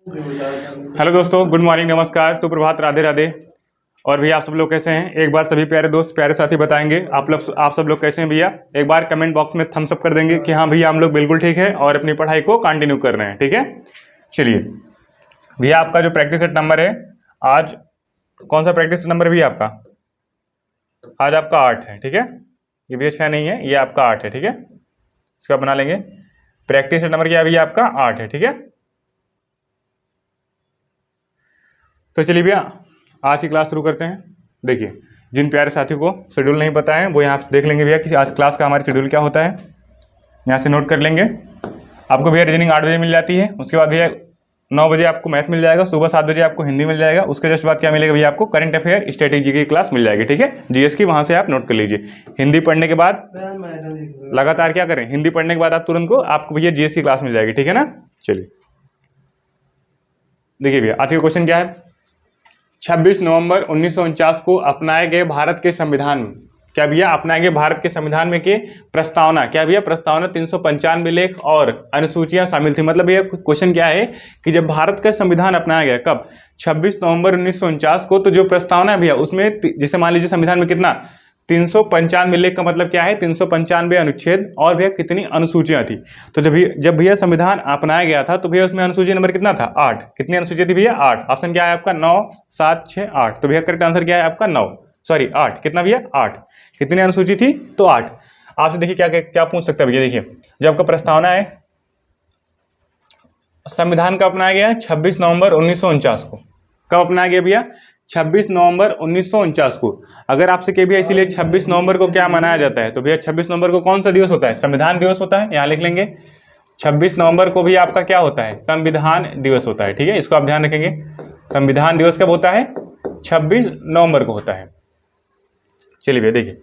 Hello दोस्तों, good morning, नमस्कार, सुप्रभात, राधे राधे। और भैया आप सब लोग कैसे हैं? एक बार सभी प्यारे दोस्त प्यारे साथी बताएंगे आप सब लोग कैसे हैं भैया। एक बार कमेंट बॉक्स में थम्स अप कर देंगे कि हाँ भैया हम लोग बिल्कुल ठीक है और अपनी पढ़ाई को कंटिन्यू कर रहे हैं। ठीक है, चलिए भैया आपका जो प्रैक्टिस सेट नंबर है आज, कौन सा प्रैक्टिस नंबर भैया आपका? आज आपका 8 है। ठीक है, ये भैया 6 नहीं है, ये आपका 8 है। ठीक है, इसका बना लेंगे। प्रैक्टिस सेट नंबर क्या है भैया? आपका 8 है। ठीक है, तो चलिए भैया आज की क्लास शुरू करते हैं। देखिए, जिन प्यारे साथियों को शेड्यूल नहीं पता है वो यहाँ से देख लेंगे भैया कि आज क्लास का हमारे शेड्यूल क्या होता है, यहाँ से नोट कर लेंगे। आपको भैया रीजनिंग 8 बजे मिल जाती है, उसके बाद भैया 9 बजे आपको मैथ मिल जाएगा, सुबह 7 बजे आपको हिंदी मिल जाएगा, उसके जस्ट बाद क्या मिलेगा भैया? आपको करंट अफेयर स्ट्रेटेजी की क्लास मिल जाएगी। ठीक है, जीएस की, वहाँ से आप नोट कर लीजिए। हिंदी पढ़ने के बाद लगातार क्या करें, हिंदी पढ़ने के बाद आप तुरंत को आपको भैया जीएस की क्लास मिल जाएगी। ठीक है ना, चलिए देखिए भैया आज का क्वेश्चन क्या है। 26 नवंबर 1949 को अपनाए गए भारत के संविधान में, क्या भैया अपनाए गए भारत के संविधान में के प्रस्तावना, क्या भैया प्रस्तावना 395 लेख और अनुसूचियां शामिल थी। मतलब भैया क्वेश्चन क्या है कि जब भारत का संविधान अपनाया गया, कब? 26 नवंबर 1949 को, तो जो प्रस्तावना है भैया उसमें जैसे मान लीजिए संविधान में कितना 395 लेख का मतलब क्या है? 395 अनुच्छेद और भैया कितनी अनुसूचियां थी। तो जब भैया संविधान अपनाया गया था तो भैया उसमें अनुसूची नंबर कितना था? 8। कितनी अनुसूची थी भैया? 8। ऑप्शन क्या है आपका? 9, 7, 6, 8। तो भैया करेक्ट आंसर क्या है आपका? 9, सॉरी 8। कितना भैया? 8। कितनी अनुसूची थी? तो 8। आपसे देखिए क्या क्या पूछ सकता है भैया। देखिए जब आपका प्रस्तावना है, संविधान कब अपनाया गया? 26 नवंबर 1949 को। कब अपनाया गया भैया? 26 नवंबर 1949 को। अगर आपसे कहे भैया इसीलिए 26 नवंबर को क्या मनाया जाता है, तो भैया 26 नवंबर को कौन सा दिवस होता है? संविधान दिवस होता है। यहाँ लिख लेंगे 26 नवंबर को भी आपका क्या होता है? संविधान दिवस होता है। ठीक है, इसको आप ध्यान रखेंगे। संविधान दिवस कब होता है? 26 नवंबर को होता है। चलिए भैया देखिए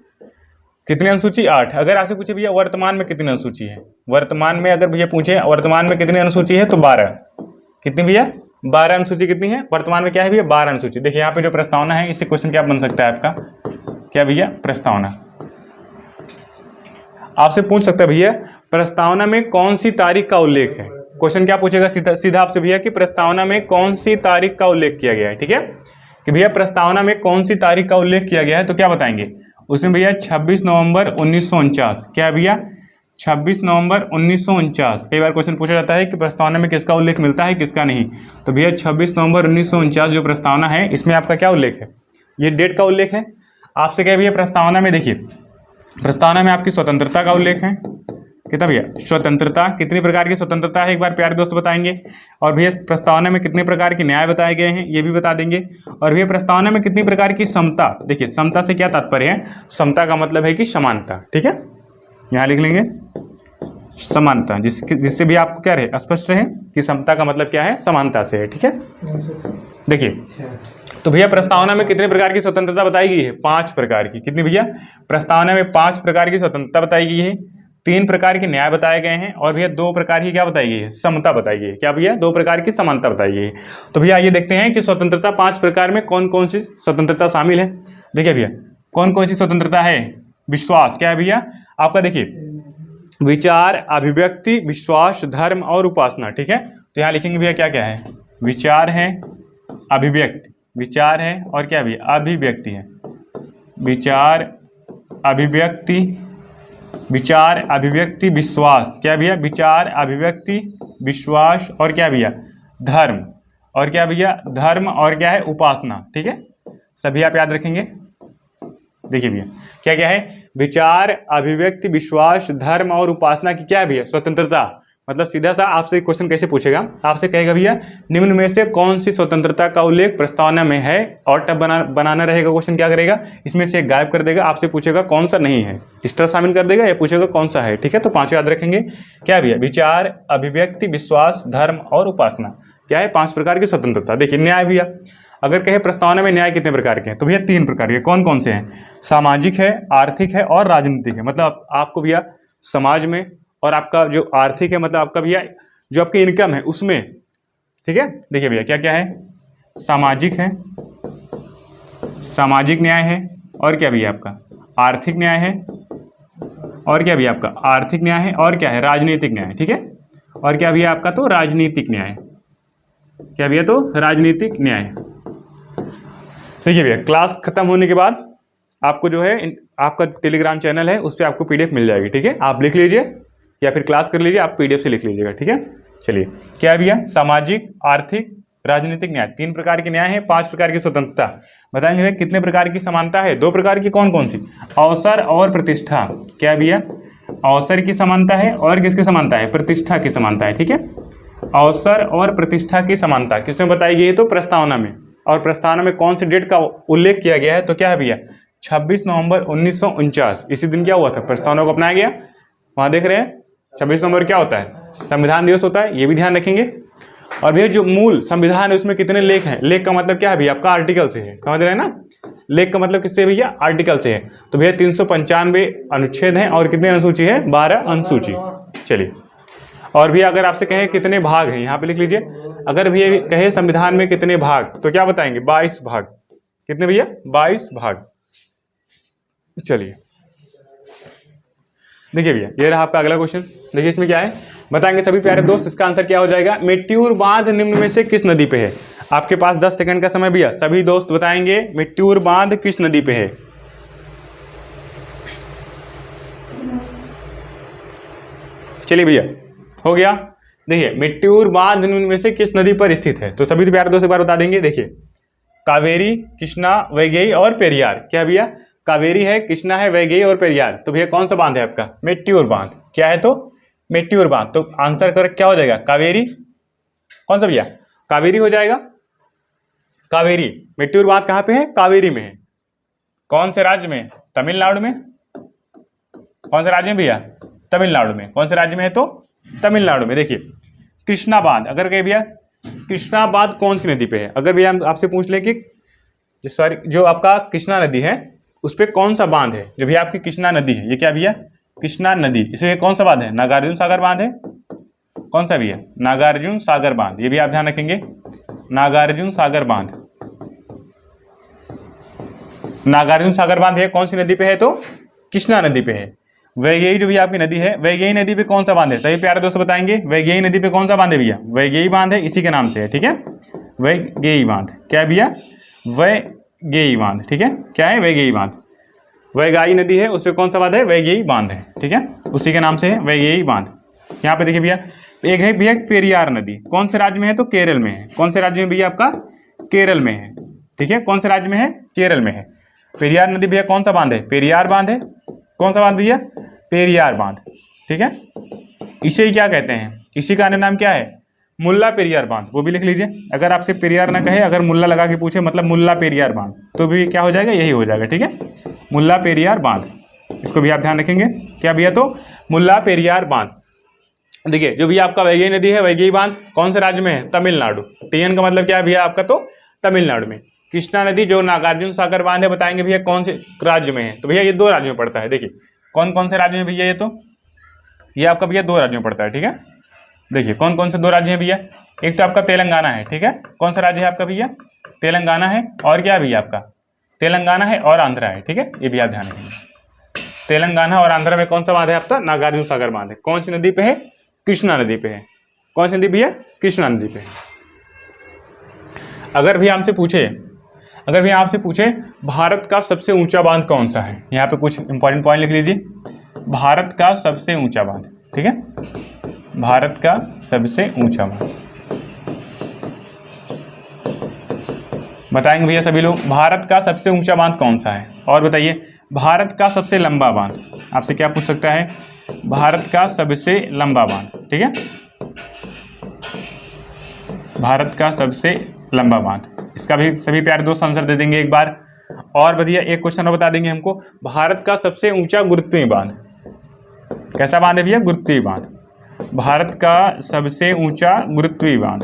कितनी अनुसूची? 8। अगर आपसे पूछे भैया वर्तमान में कितनी अनुसूची है, वर्तमान में अगर भैया पूछे वर्तमान में कितनी अनुसूची है, तो 12। कितनी भैया? 12 अनुसूची कितनी है वर्तमान में? क्या है भैया? 12 अनुसूची। देखिए यहाँ पे जो प्रस्तावना है, इससे क्वेश्चन क्या बन सकता है आपका? क्या भैया? प्रस्तावना। आपसे पूछ सकता है भैया प्रस्तावना में कौन सी तारीख का उल्लेख है। क्वेश्चन क्या पूछेगा सीधा आपसे भैया कि प्रस्तावना में कौन सी तारीख का उल्लेख किया गया है। ठीक है, कि भैया प्रस्तावना में कौन सी तारीख का उल्लेख किया गया है, तो क्या बताएंगे उसमें भैया? 26 नवंबर 1949। क्या है भैया? 26 नवंबर 1949। कई बार क्वेश्चन पूछा जाता है कि प्रस्तावना में किसका उल्लेख मिलता है, किसका नहीं। तो भैया 26 नवंबर 1949 जो प्रस्तावना है इसमें आपका क्या उल्लेख है? ये डेट का उल्लेख है। आपसे क्या भैया प्रस्तावना में? देखिए प्रस्तावना में आपकी स्वतंत्रता का उल्लेख है। कितना भैया? स्वतंत्रता। कितनी प्रकार की स्वतंत्रता है एक बार प्यारे दोस्त बताएंगे। और भैया प्रस्तावना में कितने प्रकार के न्याय बताए गए हैं ये भी बता देंगे। और भैया प्रस्तावना में कितनी प्रकार की समता। देखिए समता से क्या तात्पर्य है? समता का मतलब है कि समानता। ठीक है, यहाँ लिख लेंगे समानता, जिससे भी आपको क्या रहे, स्पष्ट रहे कि समता का मतलब क्या है? समानता से है। ठीक है, देखिए तो भैया प्रस्तावना में कितने प्रकार की स्वतंत्रता बताई गई है? 5 प्रकार की। कितनी भैया? प्रस्तावना में 5 प्रकार की स्वतंत्रता बताई गई है, 3 प्रकार के न्याय बताए गए हैं और भैया 2 प्रकार की क्या बताई गई है? समता बताई गई है। क्या भैया? 2 प्रकार की समानता बताई गई है। तो भैया ये देखते हैं कि स्वतंत्रता 5 प्रकार में कौन कौन सी स्वतंत्रता शामिल है। देखिए भैया कौन कौन सी स्वतंत्रता है? विश्वास। क्या है भैया आपका? देखिए विचार, अभिव्यक्ति, विश्वास, धर्म और उपासना। ठीक है, तो यहाँ लिखेंगे भैया क्या क्या है? विचार है, अभिव्यक्ति, विचार है और क्या भी? अभिव्यक्ति है। विचार, अभिव्यक्ति, विचार, अभिव्यक्ति, विश्वास। क्या भैया? विचार, अभिव्यक्ति, विश्वास और क्या भैया? धर्म। और क्या भैया? धर्म और क्या है? उपासना। ठीक है, सभी आप याद रखेंगे। देखिए भैया क्या क्या है? विचार, अभिव्यक्ति, विश्वास, धर्म और उपासना की क्या है भैया? स्वतंत्रता। मतलब सीधा सा आपसे क्वेश्चन कैसे पूछेगा? आपसे कहेगा भैया निम्न में से कौन सी स्वतंत्रता का उल्लेख प्रस्तावना में है, और टब बनाना रहेगा। क्वेश्चन क्या करेगा? इसमें से गायब कर देगा, आपसे पूछेगा कौन सा नहीं है, स्टार शामिल कर देगा या पूछेगा कौन सा है। ठीक है, तो 5 याद रखेंगे। क्या भैया? विचार, अभिव्यक्ति, विश्वास, धर्म और उपासना। क्या है? 5 प्रकार की स्वतंत्रता। देखिए न्याय भैया, अगर कहे प्रस्तावना में न्याय कितने प्रकार के हैं, तो भैया 3 प्रकार के। कौन कौन से हैं? सामाजिक है, आर्थिक है और राजनीतिक है। मतलब आपको भैया समाज में, और आपका जो आर्थिक है मतलब आपका भैया जो आपकी इनकम है उसमें। ठीक है, देखिए भैया क्या क्या है? सामाजिक है, सामाजिक न्याय है, और क्या भैया आपका? आर्थिक न्याय है, और क्या भैया आपका? आर्थिक न्याय है, और क्या है? राजनीतिक न्याय। ठीक है, और क्या भैया आपका? तो राजनीतिक न्याय। क्या भैया, तो राजनीतिक न्याय। देखिए भैया, क्लास खत्म होने के बाद आपको जो है आपका टेलीग्राम चैनल है उस पर आपको पीडीएफ मिल जाएगी, ठीक है। आप लिख लीजिए या फिर क्लास कर लीजिए, आप पीडीएफ से लिख लीजिएगा, ठीक है। चलिए, क्या है भैया, सामाजिक, आर्थिक, राजनीतिक न्याय, 3 प्रकार के न्याय है, 5 प्रकार की स्वतंत्रता। बताएंगे भैया कितने प्रकार की समानता है, 2 प्रकार की, कौन कौन सी, अवसर और प्रतिष्ठा। क्या भैया, अवसर की समानता है और किसकी समानता है, प्रतिष्ठा की समानता है, ठीक है। अवसर और प्रतिष्ठा की समानता किसमें बताई गई है, तो प्रस्तावना में। और प्रस्तावना में कौन से डेट का उल्लेख किया गया है, तो क्या है भैया, 26 नवंबर 1949। इसी दिन क्या हुआ था, प्रस्तावना को अपनाया गया। वहां देख रहे हैं 26 नवंबर क्या होता है, संविधान दिवस होता है, ये भी ध्यान रखेंगे। और भैया जो मूल संविधान है उसमें कितने लेख हैं, लेख का मतलब क्या है भैया, आपका आर्टिकल से है, समझ रहे हैं ना। लेख का मतलब किससे भैया, आर्टिकल से है। तो भैया 395 अनुच्छेद हैं और कितने अनुसूची है, 12 अनुसूची। चलिए, और भी अगर आपसे कहें कितने भाग हैं, यहाँ पे लिख लीजिए। अगर भैया कहे संविधान में कितने भाग, तो क्या बताएंगे, 22 भाग। कितने भैया, 22 भाग। चलिए, देखिए भैया, ये रहा आपका अगला क्वेश्चन। देखिए इसमें क्या है, बताएंगे सभी प्यारे दोस्त। इसका आंसर क्या हो जाएगा, मेट्यूर बांध निम्न में से किस नदी पे है। आपके पास 10 सेकंड का समय भैया, सभी दोस्त बताएंगे मेट्यूर बांध किस नदी पे है। चलिए भैया, हो गया। देखिए, मेट्यूर बांध निम्न में से किस नदी पर स्थित है, तो सभी प्यारे दोस्त एक बार बता देंगे। देखिए, कावेरी, कृष्णा, वैगई और पेरियार। क्या भैया, कावेरी है, कृष्णा है, वैगई और पेरियार। तो भैया कौन सा बांध है आपका, मेट्यूर बांध। क्या है, तो मेट्यूर बांध। तो आंसर करेक्ट क्या हो जाएगा, कावेरी। कौन सा भैया, कावेरी हो जाएगा, कावेरी। मेट्यूर बांध कहाँ पे है, कावेरी में है। कौन से राज्य में, तमिलनाडु में। कौन से राज्य में भैया, तमिलनाडु में। कौन से राज्य में है, तो तमिलनाडु में। देखिए, कृष्णा बांध, अगर कहे भैया कृष्णा बांध कौन सी नदी पे है, अगर भैया हम आपसे पूछ ले कि जो आपका कृष्णा नदी है उस पर कौन सा बांध है, जो भैया आपकी कृष्णा नदी है, ये क्या भैया, कृष्णा नदी, इसमें कौन सा बांध है, नागार्जुन सागर बांध है। कौन सा भैया, नागार्जुन सागर बांध। ये भी आप ध्यान रखेंगे, नागार्जुन सागर बांध। नागार्जुन सागर बांध है कौन सी नदी पे है, तो कृष्णा नदी पे है। वैगई जो भी आपकी नदी है, वैगई नदी पे कौन सा बांध है, सभी प्यारे दोस्त बताएंगे। वैगई नदी पे कौन सा बांध है भैया, वैगई बांध है, इसी के नाम से है, ठीक है। वैगई बांध, क्या भैया, वैगई बांध, ठीक है। क्या है, वैगई बांध। वैगई नदी है उस पर कौन सा बांध है, वैगई बांध है, ठीक है, उसी के नाम से है वैगई बांध। यहाँ पे देखिए भैया, एक है भैया पेरियार नदी, कौन से राज्य में है, तो केरल में है। कौन से राज्य में भैया, आपका केरल में है, ठीक है। कौन से राज्य में है, केरल में है। पेरियार नदी भैया कौन सा बांध है, पेरियार बांध है। कौन सा बांध भैया, पेरियार बांध, ठीक है। इसे ही क्या कहते हैं, इसी का अन्य नाम क्या है, मुल्ला पेरियार बांध। वो भी लिख लीजिए, अगर आपसे पेरियार ना कहे, अगर मुल्ला लगा के पूछे, मतलब मुल्ला पेरियार बांध, तो भी क्या हो जाएगा, यही हो जाएगा, ठीक है, मुल्ला पेरियार बांध। इसको भी आप ध्यान रखेंगे। क्या भैया, तो मुल्ला पेरियार बांध। देखिए, जो भी आपका वैगई नदी है, वैगई बांध कौन से राज्य में है, तमिलनाडु। टीएन का मतलब क्या है भैया, आपका तो तमिलनाडु में। कृष्णा नदी जो नागार्जुन सागर बांध है, बताएंगे भैया कौन से राज्य में है, तो भैया ये 2 राज्यों में पड़ता है। देखिए कौन कौन से राज्य में भैया, ये आपका भैया 2 राज्यों में पड़ता है, ठीक है। देखिए कौन कौन से 2 राज्य हैं भैया, एक तो आपका तेलंगाना है, ठीक है। कौन सा राज्य है आपका भैया, तेलंगाना है, और क्या भैया आपका, तेलंगाना है और आंध्रा है, ठीक है। ये भी आप ध्यान रखेंगे, तेलंगाना और आंध्रा में कौन सा बांध है आपका, नागार्जुन सागर बांध है। कौन सी नदी पे है, कृष्णा नदी पे है। कौन सी नदी भैया, कृष्णा नदी पे है। अगर भी आपसे पूछे भारत का सबसे ऊंचा बांध कौन सा है, यहाँ पे कुछ इंपॉर्टेंट पॉइंट लिख लीजिए। भारत का सबसे ऊंचा बांध, ठीक है, भारत का सबसे ऊंचा बांध बताएंगे भैया सभी लोग, भारत का सबसे ऊंचा बांध कौन सा है। और बताइए, भारत का सबसे लंबा बांध, आपसे क्या पूछ सकता है, भारत का सबसे लंबा बांध, ठीक है, भारत का सबसे लंबा बांध। इसका भी सभी प्यारे दोस्त आंसर दे देंगे एक बार। और बढ़िया एक क्वेश्चन और बता देंगे हमको, भारत का सबसे ऊंचा गुरुत्वीय बांध, कैसा बांध है भैया, गुरुत्वीय बांध। भारत का सबसे ऊंचा गुरुत्वीय बांध,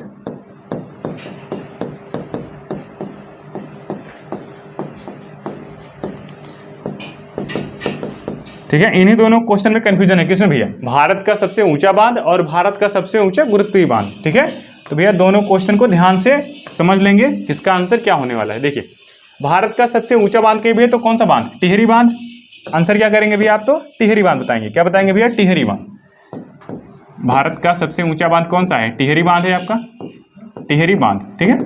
ठीक है। इन्हीं दोनों क्वेश्चन में कंफ्यूजन है, किसमें भैया, भारत का सबसे ऊंचा बांध और भारत का सबसे ऊंचा गुरुत्वीय बांध, ठीक है। तो भैया दोनों क्वेश्चन को ध्यान से समझ लेंगे, इसका आंसर क्या होने वाला है। देखिए, भारत का सबसे ऊंचा बांध के भैया तो कौन सा बांध, टिहरी बांध। आंसर क्या करेंगे भैया, आप तो टिहरी बांध बताएंगे। क्या बताएंगे भैया, टिहरी बांध। भारत का सबसे ऊंचा बांध कौन सा है, टिहरी बांध है आपका, टिहरी बांध, ठीक है,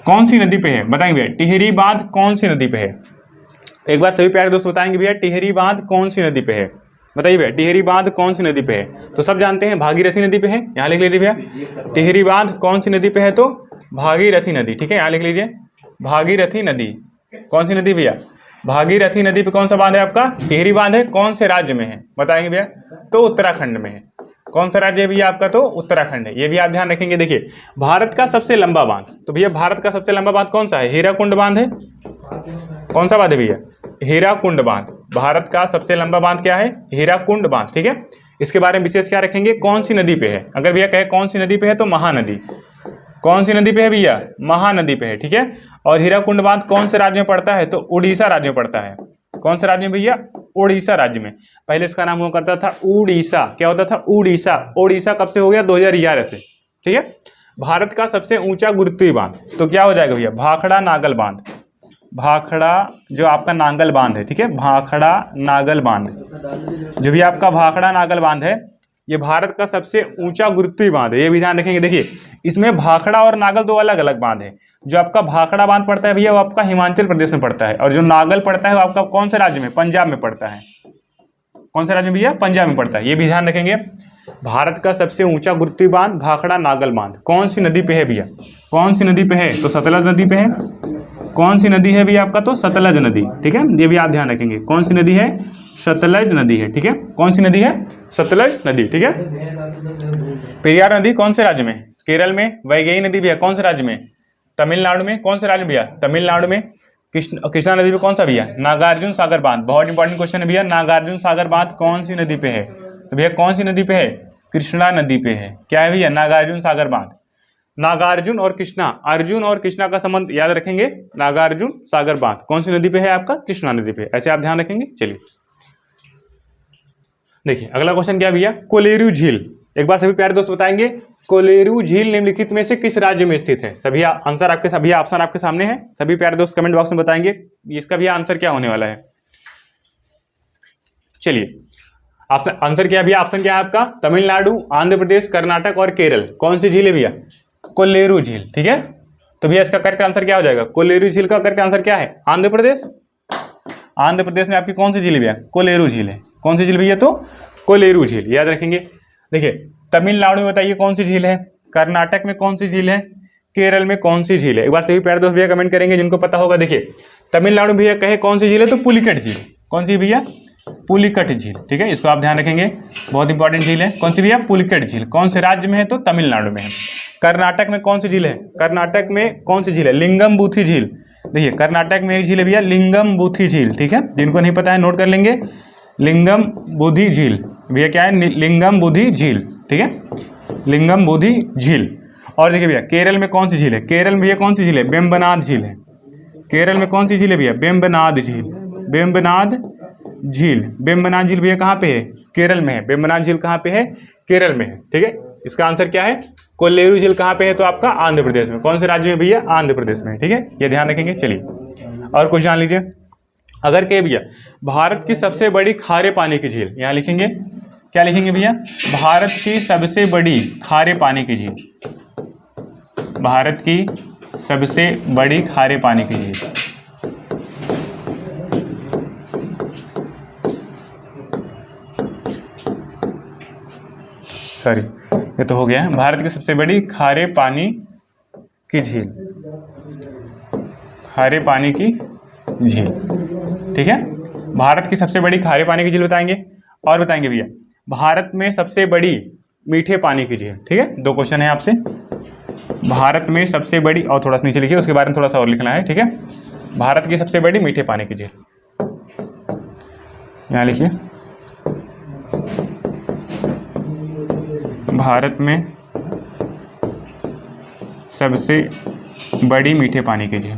कौन सी नदी पे है बताएंगे भैया, टिहरी बांध कौन सी नदी पे है। एक बार सभी प्यारे दोस्त बताएंगे भैया टिहरी बांध कौन सी नदी पे है, बताइए भैया टिहरी बांध कौन सी नदी पे है। तो सब जानते हैं भागीरथी नदी पे है, यहाँ लिख लीजिए भैया टिहरी बांध कौन सी नदी पे है, तो भागीरथी नदी, ठीक है, यहाँ लिख लीजिए भागीरथी नदी, कौन सी नदी भैया, भागीरथी नदी पे कौन सा बांध है आपका, टिहरी बांध है, कौन से राज्य में है बताएंगे भैया, तो उत्तराखंड में है। कौन सा राज्य है भैया आपका, तो उत्तराखंड है, ये भी आप ध्यान रखेंगे। देखिए भारत का सबसे लंबा बांध, तो भैया भारत का सबसे लंबा बांध कौन सा है, हीराकुंड बांध है, कौन सा बांध है भैया, हीराकुंड बांध। भारत का सबसे लंबा बांध क्या है, हीराकुंड बांध, ठीक है। इसके बारे में विशेष क्या रखेंगे, कौन सी नदी पे है, अगर भैया कहे कौन सी नदी पे है तो महानदी, कौन सी नदी पे है भैया, महानदी पे है, ठीक है। और हीराकुंड बांध कौन से राज्य में पड़ता है, तो उड़ीसा राज्य में पड़ता है, कौन से राज्य में भैया, उड़ीसा राज्य में। पहले इसका नाम हुआ करता था उड़ीसा, क्या होता था, उड़ीसा। उड़ीसा कब से हो गया, 2011 से, ठीक है। भारत का सबसे ऊंचा गुरुत्वीय बांध, तो क्या हो जाएगा भैया, भाखड़ा नागल बांध, भाखड़ा जो आपका नागल बांध है, ठीक है, भाखड़ा नागल बांध, जो भी आपका भाखड़ा नागल बांध है, ये भारत का सबसे ऊंचा गुरुत्वीय बांध है, ये भी ध्यान रखेंगे। देखिए इसमें भाखड़ा और नागल दो अलग अलग बांध है। जो आपका भाखड़ा बांध पड़ता है भैया वो आपका हिमाचल प्रदेश में पड़ता है, और जो नागल पड़ता है वो आपका कौन से राज्य में, पंजाब में पड़ता है, कौन से राज्य में भैया, पंजाब में पड़ता है, ये भी ध्यान रखेंगे। भारत का सबसे ऊंचा गुरुत्वीय बांध भाखड़ा नागल बांध कौन सी नदी पे है भैया, कौन सी नदी पे है, तो सतलज नदी पे है। कौन सी नदी है भैया आपका, तो सतलज नदी, ठीक है, ये भी आप ध्यान रखेंगे, कौन सी नदी है, सतलज नदी है, ठीक है, कौन सी नदी है, सतलज नदी, ठीक है। पेरियार नदी कौन से राज्य में, केरल में। वैगई नदी भैया कौन से राज्य में, तमिलनाडु में, कौन से राज्य भैया, तमिलनाडु में। कृष्णा नदी पे कौन सा भैया, नागार्जुन सागर बांध, बहुत इंपॉर्टेंट क्वेश्चन है भैया, नागार्जुन सागर बांध कौन सी नदी पे है, तो भैया कौन सी नदी पे है, कृष्णा नदी पे है, क्या है भैया, नागार्जुन सागर बांध। नागार्जुन और कृष्णा, अर्जुन और कृष्णा का संबंध याद रखेंगे, नागार्जुन सागर बांध कौन सी नदी पे है आपका, कृष्णा नदी पे, ऐसे आप ध्यान रखेंगे। चलिए देखिए अगला क्वेश्चन क्या भैया, कोलेरू झील, एक बार सभी प्यारे दोस्त बताएंगे, कोलेरू झील निम्नलिखित में से किस राज्य में स्थित है। सभी आंसर आपके, सभी ऑप्शन आपके सामने है, सभी प्यारे दोस्त कमेंट बॉक्स में बताएंगे इसका भी आंसर क्या होने वाला है। चलिए आंसर क्या है भैया, ऑप्शन क्या है आपका, तमिलनाडु, आंध्र प्रदेश, कर्नाटक और केरल। कौन सी झील है भैया, कोलेरू झील, ठीक है। तो भैया इसका करेक्ट आंसर क्या हो जाएगा, कोलेरू झील का करेक्ट आंसर क्या है, आंध्र प्रदेश। आंध्र प्रदेश में आपकी कौन सी झील है भैया, कोलेरू झील है, कौन सी झील भैया, तो कोलेरू झील, याद रखेंगे। देखिए तमिलनाडु में बताइए कौन सी झील है, कर्नाटक में कौन सी झील है, केरल में कौन सी झील है। एक बार सभी प्यारे दोस्त भैया कमेंट करेंगे जिनको पता होगा। देखिए तमिलनाडु भैया कहे कौन सी झील है, तो पुलिकट झील, कौन सी भैया, पुलिकट झील, ठीक है, इसको आप ध्यान रखेंगे, बहुत इंपॉर्टेंट झील है। कौन सी भैया, पुलिकट झील, कौन से राज्य में है, तो तमिलनाडु में है। कर्नाटक में कौन सी झील है, कर्नाटक में कौन सी झील है, लिंगमबूथी झील। देखिए कर्नाटक में एक झील है भैया, लिंगमबूथी झील, ठीक है, जिनको नहीं पता है नोट कर लेंगे, लिंगमबूथी झील भैया क्या है, लिंगमबूथी झील, ठीक है, लिंगमबूथी झील। और देखिए भैया केरल में कौन सी झील है, केरल में भैया कौन सी झील है, वेम्बनाड झील है। केरल में कौन सी झील है भैया, वेम्बनाड झील, वेम्बनाड झील। वेम्बनाड झील भैया कहाँ पे है, केरल में है। वेम्बनाड झील कहाँ पे है, केरल में है, ठीक है। इसका आंसर क्या है, कोलेरू झील कहाँ पे है, तो आपका आंध्र प्रदेश में। कौन से राज्य में भैया, आंध्र प्रदेश में, ठीक है, ये ध्यान रखेंगे। चलिए और कुछ जान लीजिए, अगर कहे भैया भारत की सबसे बड़ी खारे पानी की झील, यहाँ लिखेंगे, क्या लिखेंगे भैया, भारत की सबसे बड़ी खारे पानी की झील, भारत की सबसे बड़ी खारे पानी की झील। सॉरी ये तो हो गया है, भारत की सबसे बड़ी खारे पानी की झील, खारे पानी की झील, ठीक है। भारत की सबसे बड़ी खारे पानी की झील बताएंगे, और बताएंगे भैया भारत में सबसे बड़ी मीठे पानी की झील, ठीक है। दो क्वेश्चन है आपसे, भारत में सबसे बड़ी, और थोड़ा सा नीचे लिखिए, उसके बारे में थोड़ा सा और लिखना है, ठीक है। भारत की सबसे बड़ी मीठे पानी की झील, यहाँ लिखिए, भारत में सबसे बड़ी मीठे पानी की झील।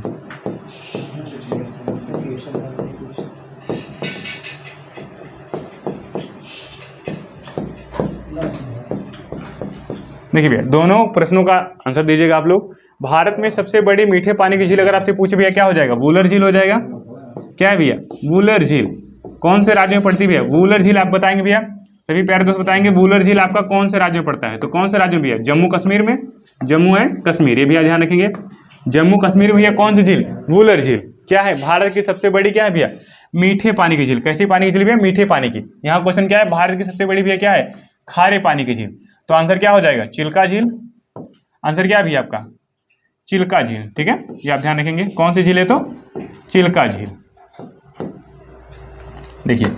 देखिए भैया दोनों प्रश्नों का आंसर दीजिएगा आप लोग। भारत में सबसे बड़ी मीठे पानी की झील अगर आपसे पूछे भैया क्या हो जाएगा, वूलर झील हो जाएगा। क्या है भैया, वूलर झील। कौन से राज्य में पड़ती है भैया, वूलर झील आप बताएंगे भैया, सभी प्यारे दोस्त बताएंगे वूलर झील आपका कौन से राज्य में पड़ता है, तो कौन से राज्य में भैया, जम्मू कश्मीर में, जम्मू एंड कश्मीर, ये भी ध्यान रखेंगे। जम्मू कश्मीर भैया कौन सी झील? वुलर झील। क्या है? भारत की सबसे बड़ी क्या है भैया? मीठे पानी की झील। कैसी पानी की झील भैया? मीठे पानी की। यहाँ क्वेश्चन क्या है? भारत की सबसे बड़ी भैया क्या है? खारे पानी की झील। तो आंसर क्या हो जाएगा? चिल्का झील। आंसर क्या है भैया आपका? चिल्का झील। ठीक है, ये आप ध्यान रखेंगे। कौन सी झील है? तो चिल्का झील। देखिए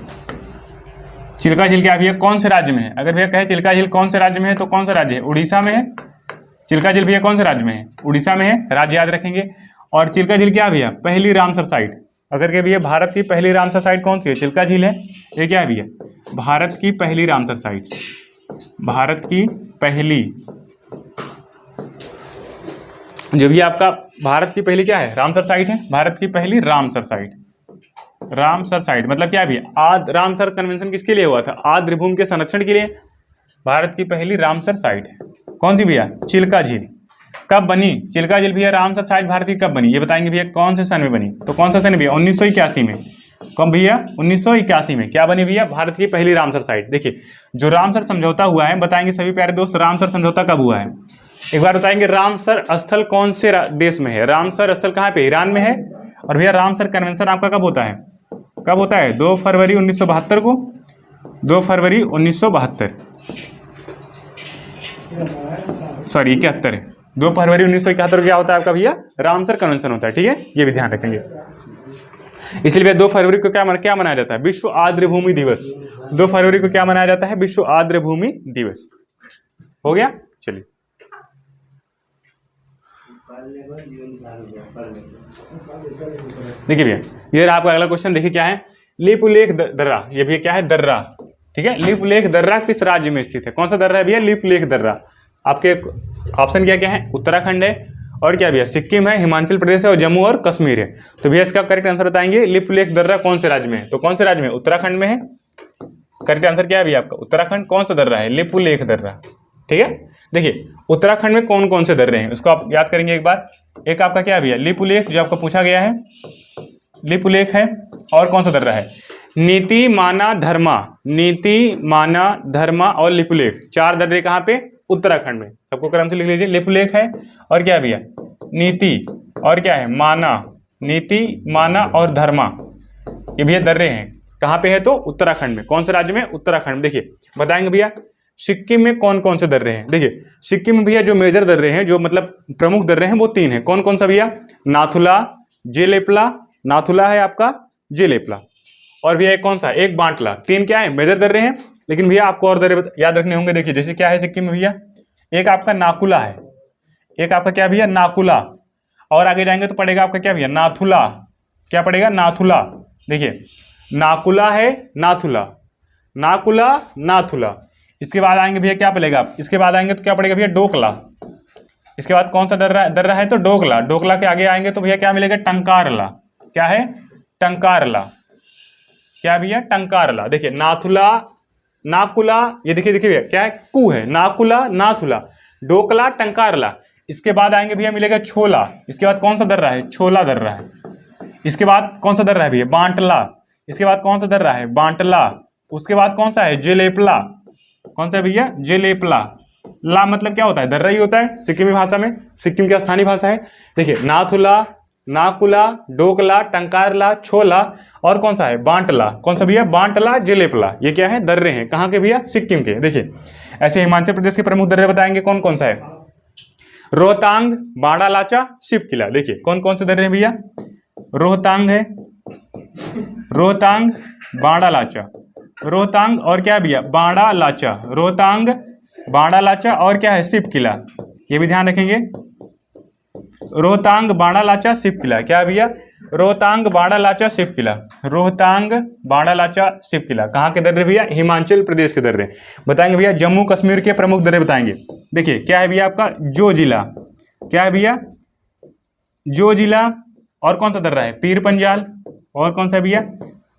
चिल्का झील क्या भैया कौन से राज्य में है? अगर भैया कहे चिल्का झील कौन से राज्य में है तो कौन सा राज्य है? उड़ीसा में है। चिल्का झील भैया कौन से राज्य में है? उड़ीसा में है। राज्य याद रखेंगे। और चिल्का झील क्या भैया? पहली रामसर साइट। अगर के भैया भारत की पहली रामसर साइट कौन सी है? चिल्का झील है। ये क्या है भैया? भारत की पहली रामसर साइट। भारत की पहली, जो भी आपका भारत की पहली क्या है? रामसर साइट है। भारत की पहली रामसर साइट। रामसर साइट मतलब क्या भी? रामसर कन्वेंशन किसके लिए हुआ था? आर्द्र भूमि के संरक्षण के लिए। भारत की पहली रामसर साइट है कौन सी भैया? चिल्का झील। कब बनी चिल्का झील भैया? रामसर साइट भारत की कब बनी? ये बताएंगे भैया कौन से सन में बनी? तो कौन सा सन भैया? 1981 में। कब भैया? 1981 में क्या बनी भैया? भारत की पहली रामसर साइट। देखिए जो रामसर समझौता हुआ है, बताएंगे सभी प्यारे दोस्त, रामसर समझौता कब हुआ है? एक बार बताएंगे। रामसर स्थल कौन से देश में है? रामसर स्थल कहाँ पे? ईरान में है। और भैया रामसर कन्वेंशन आपका कब होता है? कब होता है? 2 फरवरी 1972 को। 2 फरवरी 1972, सॉरी 71 है। 2 फरवरी 1971 क्या होता है आपका भैया? रामसर कन्वेंशन होता है। ठीक है, ये भी ध्यान रखेंगे। इसलिए भैया 2 फरवरी को क्या मनाया जाता है? विश्व आर्द्र भूमि दिवस। 2 फरवरी को क्या मनाया जाता है? विश्व आर्द्र भूमि दिवस। हो गया, चलिए। देखिए भैया ये आपका अगला क्वेश्चन। देखिए क्या है? लिपुलेख दर्रा। ये भैया क्या है? दर्रा। ठीक है, लिपुलेख दर्रा किस राज्य में स्थित है? कौन सा दर्रा है भैया? लिपुलेख दर्रा। आपके ऑप्शन क्या क्या है? उत्तराखंड है, और क्या भैया? सिक्किम है, हिमाचल प्रदेश है, और जम्मू और कश्मीर है। तो भैया इसका करेक्ट आंसर बताएंगे। लिपुलेख दर्रा कौन से राज्य में है? तो कौन से राज्य में? उत्तराखंड में है। करेक्ट आंसर क्या है भैया आपका? उत्तराखंड। कौन सा दर्रा है? लिपुलेख दर्रा। ठीक है, देखिए उत्तराखंड में कौन कौन से दर्रे हैं उसको आप याद करेंगे एक बार। एक आपका क्या है भैया? लिपुलेख, जो आपको पूछा गया है, लिपुलेख है। और कौन सा दर्रा है? नीति, माना, धर्मा। नीति, माना, धर्मा और लिपुलेख, 4 दर्रे कहाँ पे? उत्तराखंड में। सबको क्रम से लिख लीजिए। लिपुलेख है, और क्या है भैया? नीति, और क्या है? माना। नीति, माना और धर्मा, ये भैया दर्रे हैं। कहाँ पे है? तो उत्तराखंड में। कौन से राज्य में? उत्तराखंड में। देखिए बताएंगे भैया सिक्किम में कौन कौन से दर्रे हैं। देखिए सिक्किम में भैया जो मेजर दर्रे हैं, जो मतलब प्रमुख दर्रे हैं, वो 3 हैं। कौन कौन सा भैया? नाथुला, जेलेपला। नाथुला है आपका, जेलेपला, और भैया एक कौन सा? एक बांटला। 3 क्या है? मेजर दर्रे हैं। लेकिन भैया आपको और दर्रे याद रखने होंगे। देखिए जैसे क्या है सिक्किम में भैया? एक आपका नाकुला है, एक आपका क्या भैया? नाकुला, और आगे जाएंगे तो पड़ेगा आपका क्या भैया? नाथुला। क्या पड़ेगा? नाथुला। देखिए नाकुला है, नाथुला, नाकुला, नाथुला। इसके बाद आएंगे भैया क्या पड़ेगा? इसके बाद आएंगे तो क्या पड़ेगा भैया? डोकला। इसके बाद कौन सा दर्रा है? तो डोकला। डोकला के आगे आएंगे तो भैया क्या मिलेगा? टंकारला। क्या है? टंकारला। क्या भैया? टंकारला। देखिए नाथुला, नाकुला, ये देखिए भैया क्या है? कु है। नाकुला, नाथुला, डोकला, टंकारला। इसके बाद आएंगे भैया मिलेगा छोला। इसके बाद कौन सा दर्रा है? छोला दर्रा है। इसके बाद कौन सा दर्रा है भैया? बांटला। इसके बाद कौन सा दर्रा है? बांटला। उसके बाद कौन सा है? जेलेपला। कौन सा है भैया? जेलेपला। ला मतलब क्या होता है? दर्रा ही होता है सिक्किमी भाषा में, सिक्किम की स्थानीय भाषा है। देखिए नाथुला, नाकुला, डोकला, टंकारला, छोला, और कौन सा है? बांटला। कौन सा भैया? बांटला, जेलेपला। ये क्या है? दर्रे हैं। कहाँ के भैया? सिक्किम के। देखिए ऐसे हिमाचल प्रदेश के प्रमुख दर्रे बताएंगे कौन कौन सा है? रोहतांग, बाड़ालाचा, शिव किला। देखिए कौन कौन से दर्रे हैं भैया? रोहतांग है, रोहतांग, बाड़ालाचा, रोहतांग, और क्या है भैया? बाड़ालाचा। रोहतांग, बाड़ालाचा, और क्या है? शिव किला। ये भी ध्यान रखेंगे। रोहतांग, बाड़ालाचा, शिव किला। क्या है भैया? रोहतांग, बाड़ालाचा, शिव किला। रोहतांग, बाड़ालाचा, शिव किला। कहाँ के दर्रे भैया? हिमाचल प्रदेश के दर्रे। बताएंगे भैया जम्मू कश्मीर के प्रमुख दर्रे बताएंगे। देखिए क्या है भैया आपका? जो जिला। क्या है भैया? जो जिला। और कौन सा दर्रा है? पीर पंजाल। और कौन सा भैया?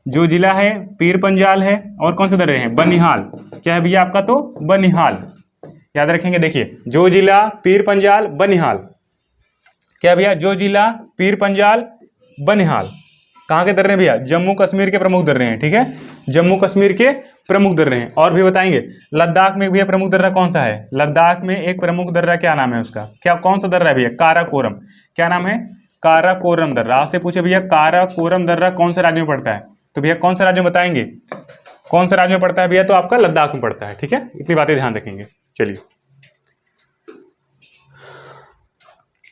जो जिला है, पीर पंजाल है, और कौन से दर्रे हैं? बनिहाल। क्या है भैया आपका? तो बनिहाल। याद रखेंगे। देखिए जो जिला, पीर पंजाल, बनिहाल। क्या भैया? जो जिला, पीर पंजाल, बनिहाल। कहाँ के दर्रे हैं भैया? जम्मू कश्मीर के प्रमुख दर्रे हैं, ठीक है, जम्मू कश्मीर के प्रमुख दर्रे हैं। और भी बताएंगे लद्दाख में भैया प्रमुख दर्रा कौन सा है? लद्दाख में एक प्रमुख दर्रा क्या नाम है उसका? क्या कौन सा दर्रा है भैया? काराकोरम। क्या नाम है? काराकोरम दर्रा। आपसे पूछे भैया काराकोरम दर्रा कौन से राज्य में पड़ता है, तो भैया कौन सा राज्य में बताएंगे? कौन सा राज्य में पड़ता है भैया? तो आपका लद्दाख में पड़ता है, ठीक है, इतनी बातें ध्यान रखेंगे। चलिए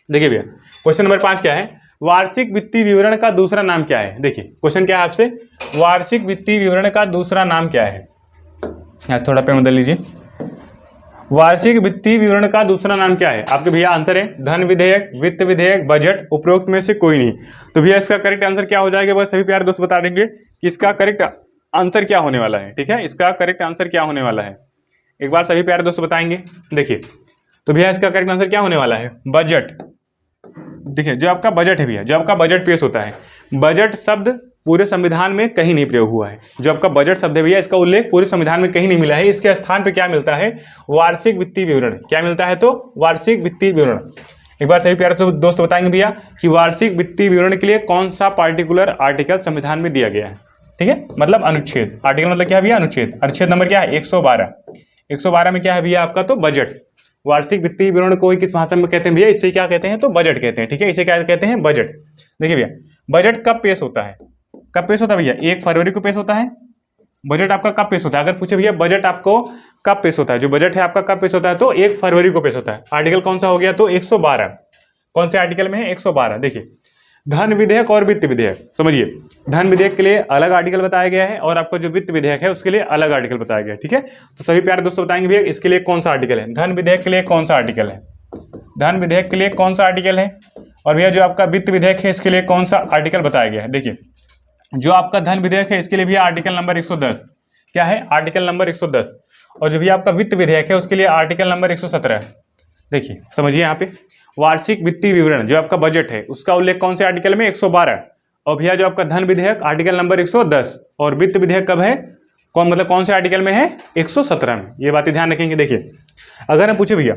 देखिए भैया क्वेश्चन नंबर 5 क्या है? वार्षिक वित्तीय विवरण का दूसरा नाम क्या है? देखिए क्वेश्चन क्या है आपसे, वार्षिक वित्तीय विवरण का दूसरा नाम क्या है? यहाँ थोड़ा पे बदल लीजिए। वार्षिक वित्तीय विवरण का दूसरा नाम क्या है? आपके भैया आंसर है धन विधेयक, वित्त विधेयक, बजट, उपरोक्त में से कोई नहीं। तो भैया इसका करेक्ट आंसर क्या हो जाएगा? बस सभी प्यारे दोस्त बता देंगे कि इसका करेक्ट आंसर क्या होने वाला है, ठीक है, इसका करेक्ट आंसर क्या होने वाला है, एक बार सभी प्यारे दोस्त बताएंगे। देखिए तो भैया इसका करेक्ट आंसर क्या होने वाला है? बजट। देखिए जो आपका बजट है भैया, जो आपका बजट पेश होता है, बजट शब्द पूरे संविधान में कहीं नहीं प्रयोग हुआ है। जो आपका बजट शब्द है भैया, इसका उल्लेख पूरे संविधान में कहीं नहीं मिला है। इसके स्थान पे क्या मिलता है? वार्षिक वित्तीय विवरण। क्या मिलता है? तो वार्षिक वित्तीय विवरण। एक बार सभी प्यारे दोस्त बताएंगे भैया कि वार्षिक वित्तीय विवरण के लिए कौन सा पार्टिकुलर आर्टिकल संविधान में दिया गया है, ठीक है, मतलब अनुच्छेद। आर्टिकल मतलब क्या है भैया? अनुच्छेद। अनुच्छेद नंबर क्या है? 112। 112 में क्या है भैया आपका? तो बजट। वार्षिक वित्तीय विवरण को किस भाषा में कहते हैं भैया? इसे क्या कहते हैं? तो बजट कहते हैं, ठीक है, इसे क्या कहते हैं? बजट। देखिए भैया बजट कब पेश होता है? कब पेश होता है भैया? 1 फरवरी को पेश होता है। बजट आपका कब पेश होता है? अगर पूछे भैया बजट आपको कब पेश होता है, जो बजट है आपका कब पेश होता है, तो 1 फरवरी को पेश होता है। आर्टिकल कौन सा हो गया? तो 112। कौन से आर्टिकल में है? 112। देखिए धन विधेयक और वित्त विधेयक, समझिए धन विधेयक के लिए अलग आर्टिकल बताया गया है और आपका जो वित्त विधेयक है उसके लिए अलग आर्टिकल बताया गया है, ठीक है। तो सभी प्यारे दोस्तों बताएंगे भैया इसके लिए कौन सा आर्टिकल है, धन विधेयक के लिए कौन सा आर्टिकल है, धन विधेयक के लिए कौन सा आर्टिकल है, और भैया जो आपका वित्त विधेयक है इसके लिए कौन सा आर्टिकल बताया गया है। देखिए जो आपका धन विधेयक है इसके लिए भी आर्टिकल नंबर 110, क्या है? Article number 110। और जो भी आपका वित्त विधेयक है उसके लिए आर्टिकल नंबर 117। देखिए समझिए यहाँ पे वार्षिक वित्तीय विवरण जो आपका बजट है उसका उल्लेख कौन से आर्टिकल में? 112। और भैया जो आपका धन विधेयक आर्टिकल नंबर 110, और वित्त विधेयक कब है? कौन मतलब कौन से आर्टिकल में है? 117 में। ये बातें ध्यान रखेंगे। देखिए अगर हम पूछे भैया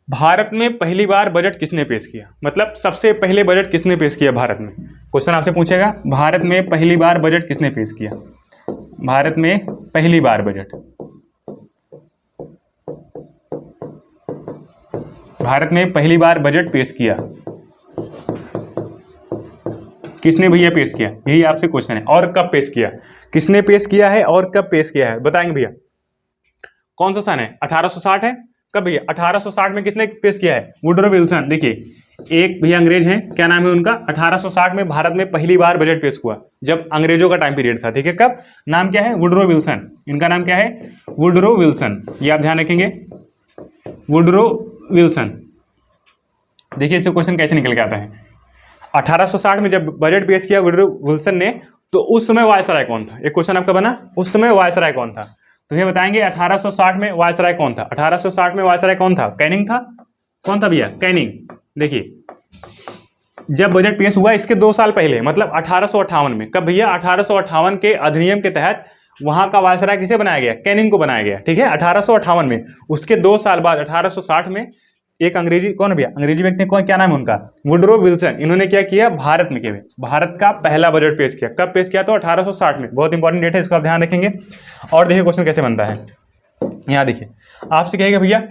भारत में पहली बार बजट किसने पेश किया, मतलब सबसे पहले बजट किसने पेश किया भारत में, क्वेश्चन आपसे पूछेगा भारत में पहली बार बजट किसने पेश किया, भारत में पहली बार बजट, भारत में पहली बार बजट पेश किया किसने भैया पेश किया, यही आपसे क्वेश्चन है। और कब पेश किया, किसने पेश किया है और कब पेश किया है बताएंगे भैया। कौन सा सन है? 1860 है। कब भैया? 1860 में किसने पेश किया है? Woodrow Wilson. देखिए एक भैया अंग्रेज हैं, क्या नाम है उनका? 1860 में भारत में पहली बार बजट पेश हुआ जब अंग्रेजों का टाइम पीरियड था, ठीक है। कब? नाम क्या है? Woodrow Wilson. इनका नाम क्या है? Woodrow Wilson. ये आप ध्यान रखेंगे, वुडरो विल्सन। देखिए इससे क्वेश्चन कैसे निकल के आता है। 1860 में जब बजट पेश किया वुडरो विल्सन ने, तो उस समय वायसराय कौन था? एक क्वेश्चन आपका बना, उस समय वायसराय कौन था? तो ये बताएंगे 1860 में वायसराय कौन था। 1860 में वायसराय कौन था? कैनिंग था। कौन था भैया? कैनिंग। देखिए जब बजट पेश हुआ इसके 2 साल पहले, मतलब 1858 में। कब भैया? 1858 के अधिनियम के तहत वहां का वायसराय किसे बनाया गया? कैनिंग को बनाया गया, ठीक है, 1858 में। उसके 2 साल बाद 1860 में एक अंग्रेजी, कौन भैया? अंग्रेजी व्यक्ति कौन, क्या नाम है उनका? Woodrow Wilson. इन्होंने क्या किया? भारत में केवल भारत का पहला बजट पेश किया। कब पेश किया? तो 1860 में। बहुत इंपॉर्टेंट डेट है, इसका आप ध्यान रखेंगे। और देखिए क्वेश्चन कैसे बनता है। यहाँ देखिए आपसे कहेगा भैया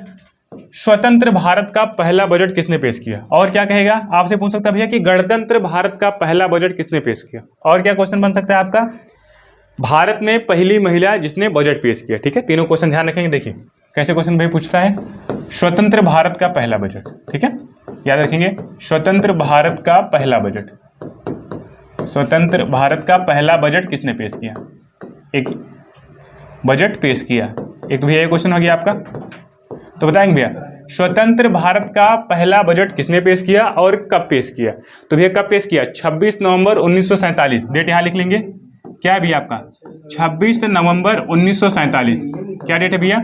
स्वतंत्र भारत का पहला बजट किसने पेश किया, और क्या कहेगा? आपसे पूछ सकता है भैया कि गणतंत्र भारत का पहला बजट किसने पेश किया, और क्या क्वेश्चन बन सकता है आपका? भारत में पहली महिला जिसने बजट पेश किया, ठीक है। तीनों क्वेश्चन ध्यान रखेंगे। देखिए कैसे क्वेश्चन भाई पूछता है, स्वतंत्र भारत का पहला बजट, ठीक है, याद रखेंगे, स्वतंत्र भारत का पहला बजट, स्वतंत्र भारत का पहला बजट किसने पेश किया, एक बजट पेश किया। एक तो भैया ये क्वेश्चन हो गया आपका। तो बताएंगे भैया स्वतंत्र भारत का पहला बजट किसने पेश किया और कब पेश किया। तो भैया कब पेश किया? 26 नवंबर 1947। डेट यहां लिख लेंगे, क्या है भैया आपका? 26 नवंबर 1947। क्या डेट है भैया?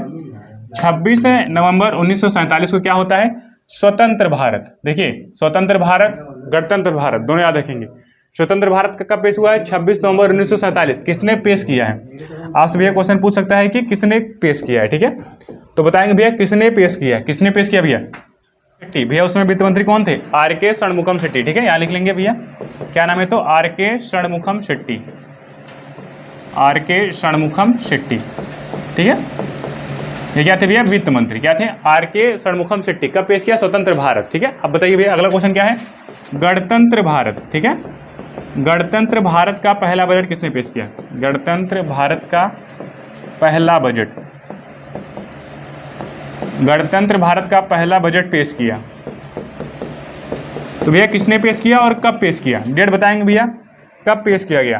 26 नवंबर 1947 को क्या होता है? स्वतंत्र भारत। देखिए स्वतंत्र भारत, गणतंत्र भारत दोनों याद रखेंगे। स्वतंत्र भारत का कब पेश हुआ है? 26 नवंबर 1947। किसने पेश किया है? आपसे भैया क्वेश्चन पूछ सकता है कि किसने पेश किया है, ठीक है। तो बताएंगे भैया किसने पेश किया है। किसने पेश किया भैया? शेट्टी भैया, उसमें वित्त मंत्री कौन थे? आर के षणमुखम शेट्टी। ठीक है, यहाँ लिख लेंगे भैया, क्या नाम है? तो आर के षणमुखम शेट्टी, आर के षणमुखम शेट्टी। ठीक है, ये क्या थे भैया? वित्त मंत्री। क्या थे? आर के षणमुखम शेट्टी। कब पेश किया? स्वतंत्र भारत। ठीक है, अब बताइए भैया अगला क्वेश्चन क्या है? गणतंत्र भारत। ठीक है, गणतंत्र भारत का पहला बजट किसने पेश किया? गणतंत्र भारत का पहला बजट, गणतंत्र भारत का पहला बजट पेश किया तो भैया किसने पेश किया और कब पेश किया? डेट बताएंगे भैया, कब पेश किया गया।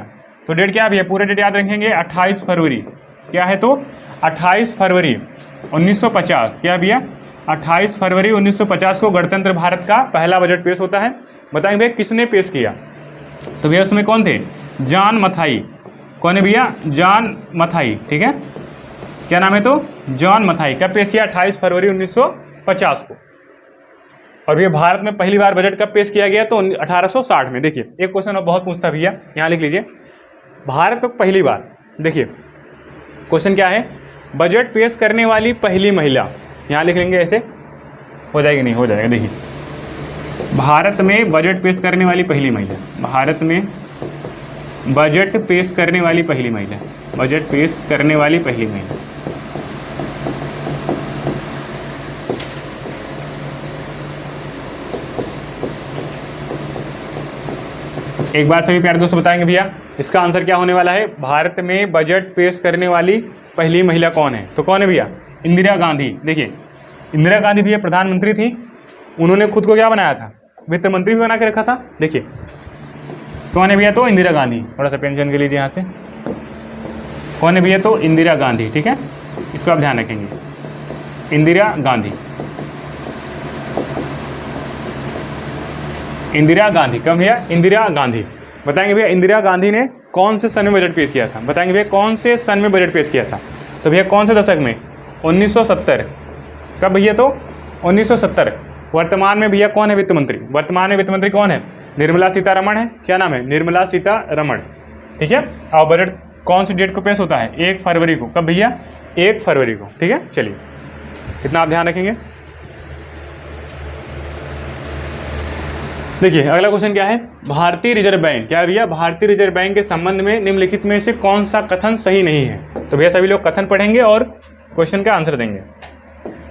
तो डेट क्या है भैया? पूरे डेट याद रखेंगे, 28 फरवरी। क्या है? तो 28 फरवरी 1950। क्या भैया? 28 फरवरी 1950 को गणतंत्र भारत का पहला बजट पेश होता है। बताएंगे भैया किसने पेश किया? तो भैया उसमें कौन थे? जॉन मथाई। कौन है भैया? जॉन मथाई। ठीक है, क्या नाम है? तो जॉन मथाई। कब पेश किया? 28 फरवरी 1950 को। और भैया भारत में पहली बार बजट कब पेश किया गया? तो 1860 में। देखिए एक क्वेश्चन और बहुत पूछता भैया, यहाँ लिख लीजिए, भारत में पहली बार। देखिए क्वेश्चन क्या है? बजट पेश करने वाली पहली महिला। यहाँ लिख लेंगे, ऐसे हो जाएगी? नहीं हो जाएगा। देखिए भारत में बजट पेश करने वाली पहली महिला, भारत में बजट पेश करने वाली पहली महिला, बजट पेश करने वाली पहली महिला। एक बार सभी प्यारे दोस्तों बताएंगे भैया इसका आंसर क्या होने वाला है? भारत में बजट पेश करने वाली पहली महिला कौन है? तो कौन है भैया? इंदिरा गांधी। देखिए इंदिरा गांधी भैया प्रधानमंत्री थी, उन्होंने खुद को क्या बनाया था? वित्त मंत्री भी बना के रखा था। देखिए कौन है भैया? तो इंदिरा गांधी। थोड़ा सा पेंशन के लीजिए यहाँ से। कौन है भैया? तो इंदिरा गांधी। ठीक है, इसको आप ध्यान रखेंगे, इंदिरा गांधी। इंदिरा गांधी। कब भैया? इंदिरा गांधी। बताएंगे भैया इंदिरा गांधी ने कौन से सन में बजट पेश किया था? बताएंगे भैया कौन से सन में बजट पेश किया था? तो भैया कौन से दशक में? 1970। कब भैया? तो 1970। वर्तमान में भैया कौन है वित्त मंत्री? वर्तमान में वित्त मंत्री कौन है? निर्मला सीतारमण है। क्या नाम है? निर्मला सीतारमण। ठीक है, और बजट कौन सी डेट को पेश होता है? 1 फरवरी को। कब भैया? 1 फरवरी को। ठीक है, चलिए इतना आप ध्यान रखेंगे। देखिए अगला क्वेश्चन क्या है? भारतीय रिजर्व बैंक। क्या भैया? भारतीय रिजर्व बैंक के संबंध में निम्नलिखित में से कौन सा कथन सही नहीं है? तो भैया सभी लोग कथन पढ़ेंगे और क्वेश्चन का आंसर देंगे।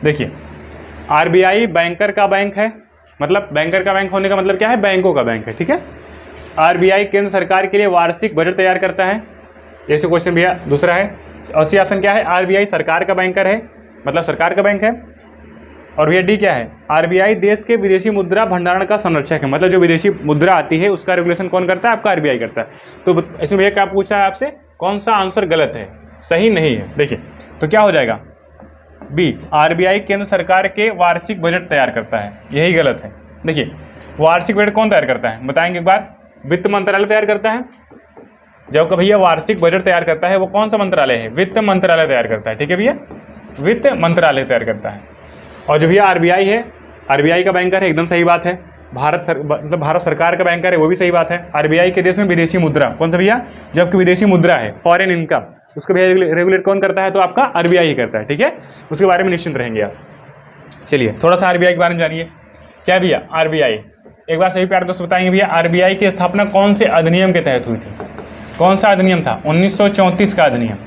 देखिए आरबीआई बैंकर का बैंक है, मतलब बैंकर का बैंक होने का मतलब क्या है? बैंकों का बैंक है। ठीक है, आरबीआई केंद्र सरकार के लिए वार्षिक बजट तैयार करता है। ऐसे क्वेश्चन भैया दूसरा है। और सी ऑप्शन क्या है? आरबीआई सरकार का बैंकर है, मतलब सरकार का बैंक है। और भैया डी क्या है? आरबीआई देश के विदेशी मुद्रा भंडारण का संरक्षक है, मतलब जो विदेशी मुद्रा आती है उसका रेगुलेशन कौन करता है? आपका आरबीआई करता है। तो इसमें भैया क्या पूछा है आपसे? कौन सा आंसर गलत है, सही नहीं है? देखिए तो क्या हो जाएगा? बी, आरबीआई केंद्र सरकार के वार्षिक बजट तैयार करता है, यही गलत है। देखिए वार्षिक बजट कौन तैयार करता है? बताएंगे एक बार। वित्त मंत्रालय तैयार करता है। जब भैया वार्षिक बजट तैयार करता है वो कौन सा मंत्रालय है? वित्त मंत्रालय तैयार करता है। ठीक है भैया, वित्त मंत्रालय तैयार करता है। और जो भैया आरबीआई है, आरबीआई का बैंकर है, एकदम सही बात है। मतलब भारत सरकार का बैंकर है, वो भी सही बात है। आरबीआई के देश में विदेशी मुद्रा कौन सा भैया? जबकि विदेशी मुद्रा है, फॉरेन इनकम, उसको भैया रेगुलेट कौन करता है? तो आपका आरबीआई ही करता है। ठीक है, उसके बारे में निश्चिंत रहेंगे आप। चलिए थोड़ा सा आरबीआई के बारे में जानिए। क्या भैया? आरबीआई, एक बार सही प्यारे दोस्त बताएंगे भैया आरबीआई की स्थापना कौन से अधिनियम के तहत हुई थी? कौन सा अधिनियम था? 1934 का अधिनियम।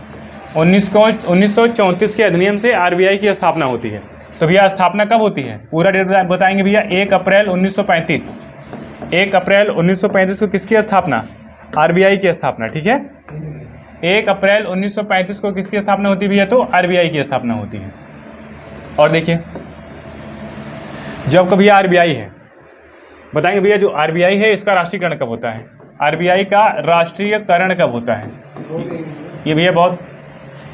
1934 के अधिनियम से आरबीआई की स्थापना होती है। तो भैया स्थापना कब होती है? पूरा डेट बताएंगे भैया। 1 अप्रैल 1935। 1 अप्रैल 1935 को किसकी स्थापना? आरबीआई की स्थापना। ठीक है, 1 अप्रैल 1935 को किसकी स्थापना होती है भैया? तो आरबीआई की स्थापना होती है। और देखिए जब कभी आरबीआई है, बताएंगे भैया जो आरबीआई है इसका राष्ट्रीयकरण कब होता है? आरबीआई का राष्ट्रीयकरण कब होता है? ये भैया बहुत,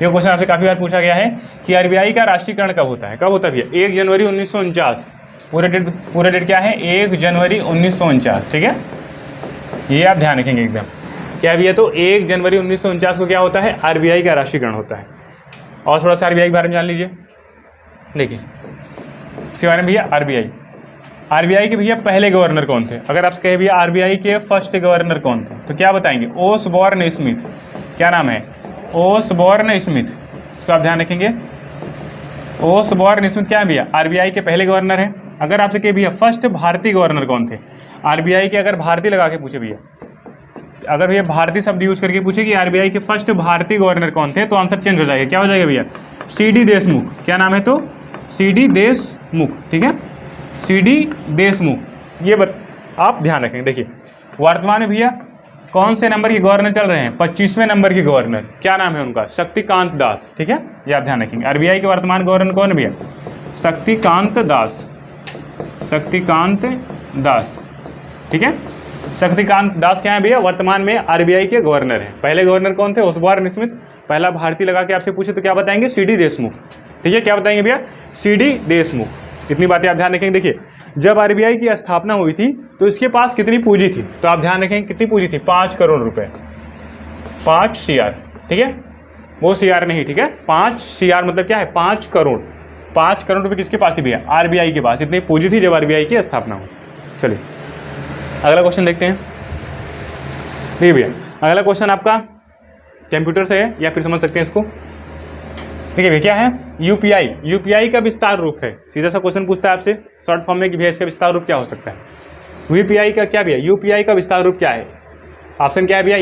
ये क्वेश्चन आपसे काफ़ी बार पूछा गया है कि आरबीआई का राष्ट्रीयकरण कब होता है? कब होता है भैया? 1 जनवरी 1949। पूरा डेट क्या है? 1 जनवरी 1949। ठीक है, ये आप ध्यान रखेंगे एकदम। क्या भैया? तो 1 जनवरी 1949 को क्या होता है? आरबीआई का राष्ट्रीयकरण होता है। और थोड़ा सा आरबीआई के बारे में जान लीजिए। देखिए इसके बारे में भैया, आरबीआई के भैया पहले गवर्नर कौन थे? अगर आप कहे भैया आरबीआई के फर्स्ट गवर्नर कौन थे तो क्या बताएंगे? Osborne Smith. क्या नाम है? Osborne Smith. इसको आप ध्यान रखेंगे। ओसबॉर्न स्मिथ क्या है भैया? आरबीआई के पहले गवर्नर हैं। अगर आपसे कहे भैया फर्स्ट भारतीय गवर्नर कौन थे, आरबीआई के अगर भारतीय लगा के पूछे भैया, अगर भैया भारतीय शब्द यूज करके पूछे कि आरबीआई के फर्स्ट भारतीय गवर्नर कौन थे, तो आंसर चेंज हो जाएगा। क्या हो जाएगा भैया? सीडी देशमुख। क्या नाम है? तो सीडी देशमुख। ठीक है, सीडी देशमुख। ये आप ध्यान रखेंगे। देखिए वर्तमान में भैया कौन से नंबर के गवर्नर चल रहे हैं? 25वें नंबर के गवर्नर। क्या नाम है उनका? शक्तिकांत दास। ठीक है, ये आप ध्यान रखेंगे। आरबीआई के वर्तमान गवर्नर कौन है भैया? शक्तिकांत दास। शक्तिकांत दास। ठीक है, शक्तिकांत दास क्या है भैया? वर्तमान में आरबीआई के गवर्नर हैं। पहले गवर्नर कौन थे? Osborne Smith. पहला भारतीय लगा के आपसे पूछे तो क्या बताएंगे? सीडी देशमुख। ठीक है, क्या बताएंगे भैया? सीडी देशमुख। इतनी बातें आप ध्यान रखेंगे। देखिए जब आरबीआई की स्थापना हुई थी तो इसके पास कितनी पूंजी थी? तो आप ध्यान रखेंगे कितनी पूंजी थी? 5 करोड़ रुपए, 5 CR। ठीक है, वो CR नहीं। ठीक है, 5 CR मतलब क्या है? 5 करोड़। 5 करोड़ रुपए किसके पास थी भैया? आरबीआई के पास। इतनी पूंजी थी जब आरबीआई की स्थापना हुई। चलिए अगला क्वेश्चन देखते हैं। देखिए भैया अगला क्वेश्चन आपका कंप्यूटर से है या फिर समझ सकते हैं इसको। देखिए भैया क्या है? यूपीआई। यूपीआई का विस्तार रूप है। सीधा सा क्वेश्चन पूछता है आपसे शॉर्ट फॉर्म में कि भैया इसका विस्तार रूप क्या हो सकता है। यूपीआई का क्या भैया? यूपीआई का विस्तार रूप क्या है? ऑप्शन क्या है भैया?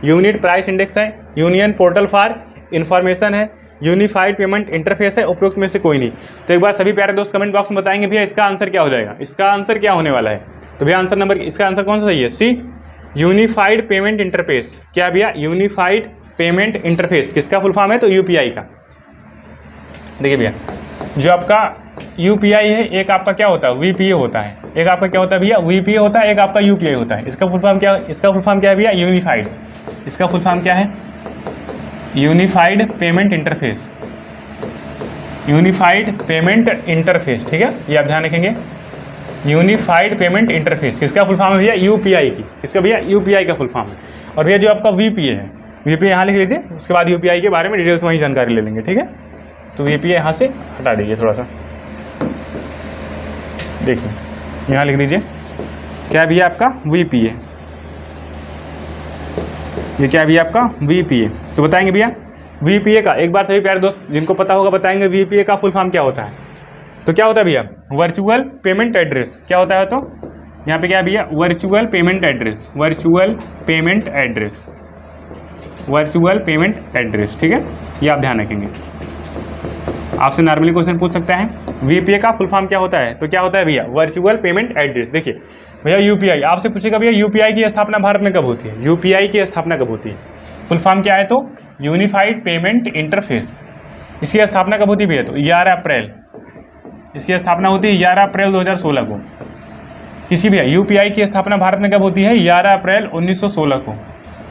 यूनिट प्राइस इंडेक्स है, यूनियन पोर्टल फॉर इंफॉर्मेशन है, यूनिफाइड पेमेंट इंटरफेस है, उपरोक्त में से कोई नहीं। तो एक बार सभी प्यारे दोस्त कमेंट बॉक्स में बताएंगे भैया इसका आंसर क्या हो जाएगा। इसका आंसर क्या होने वाला है? तो भैया आंसर नंबर, इसका आंसर कौन सा सही है? सी, यूनिफाइड पेमेंट इंटरफेस। क्या भैया? Unified payment interface. किसका फुल फॉर्म है? तो यूपीआई का। देखिए भैया जो आपका यूपीआई है, एक आपका क्या होता है? वीपीए होता है। एक आपका क्या होता है भैया? वीपीए होता है। एक आपका यूपीआई होता है। इसका फुल फॉर्म क्या? इसका फुल फॉर्म क्या है भैया? यूनिफाइड। इसका फुल फॉर्म क्या है? Unified payment interface. Unified payment interface. ठीक है, ये आप ध्यान रखेंगे। यूनिफाइड पेमेंट इंटरफेस किसका फुल फॉर्म है भैया? यूपीआई की। किसका भैया? यूपीआई का फुल फॉर्म है। और भैया जो आपका वीपीए है, वीपीए यहाँ लिख लीजिए, उसके बाद यूपीआई के बारे में डिटेल्स वहीं जानकारी ले लेंगे। ठीक है, तो वीपीए यहाँ से हटा दीजिए थोड़ा सा, देखिए यहाँ लिख दीजिए क्या भैया? आपका वीपीए। ये क्या भैया? आपका वीपीए। तो बताएंगे भैया वीपीए का, एक बार सभी प्यारे दोस्त जिनको पता होगा बताएंगे वीपीए का फुल फॉर्म क्या होता है। तो क्या होता है भैया? Virtual payment address. क्या होता है? तो यहाँ पे क्या है भैया? Virtual payment address. Virtual payment address. Virtual payment address. ठीक है, ये आप ध्यान रखेंगे। आपसे नॉर्मली क्वेश्चन पूछ सकता है वीपीए का फुल फॉर्म क्या होता है? तो क्या होता है भैया? Virtual payment address. देखिए भैया यूपीआई आपसे पूछेगा भैया यूपीआई की स्थापना भारत में कब होती है? यूपीआई की स्थापना कब होती है? फुल फॉर्म क्या है? तो यूनिफाइड पेमेंट इंटरफेस। इसकी स्थापना कब होती है भैया? तो 11 अप्रैल। इसकी स्थापना होती है 11 अप्रैल 2016 को। किसी भैया यूपीआई की स्थापना भारत में कब होती है? 11 अप्रैल 1916 को।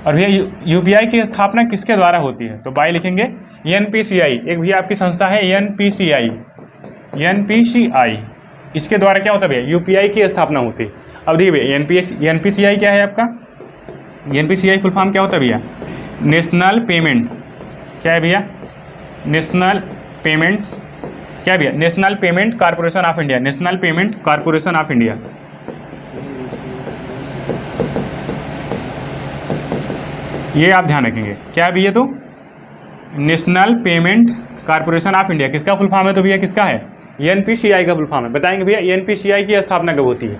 और भैया यूपीआई की स्थापना किसके द्वारा होती है? तो बाई लिखेंगे एनपीसीआई। एक भैया आपकी संस्था है एनपीसीआई। एनपीसीआई इसके द्वारा क्या होता है भैया? यूपीआई की स्थापना होती है। अब देखिए भैया एनपीसीआई क्या है आपका? एनपीसीआई फुल फॉर्म क्या होता है भैया? National payment. क्या है भैया? National payments. क्या भैया? National payment corporation of India. National payment corporation of India. ये आप ध्यान रखेंगे। क्या है भैया? तो national payment corporation of India किसका फुल फॉर्म है? तो भैया किसका है? एनपीसीआई का फुल फॉर्म है। बताएंगे भैया एनपीसीआई की स्थापना कब होती है?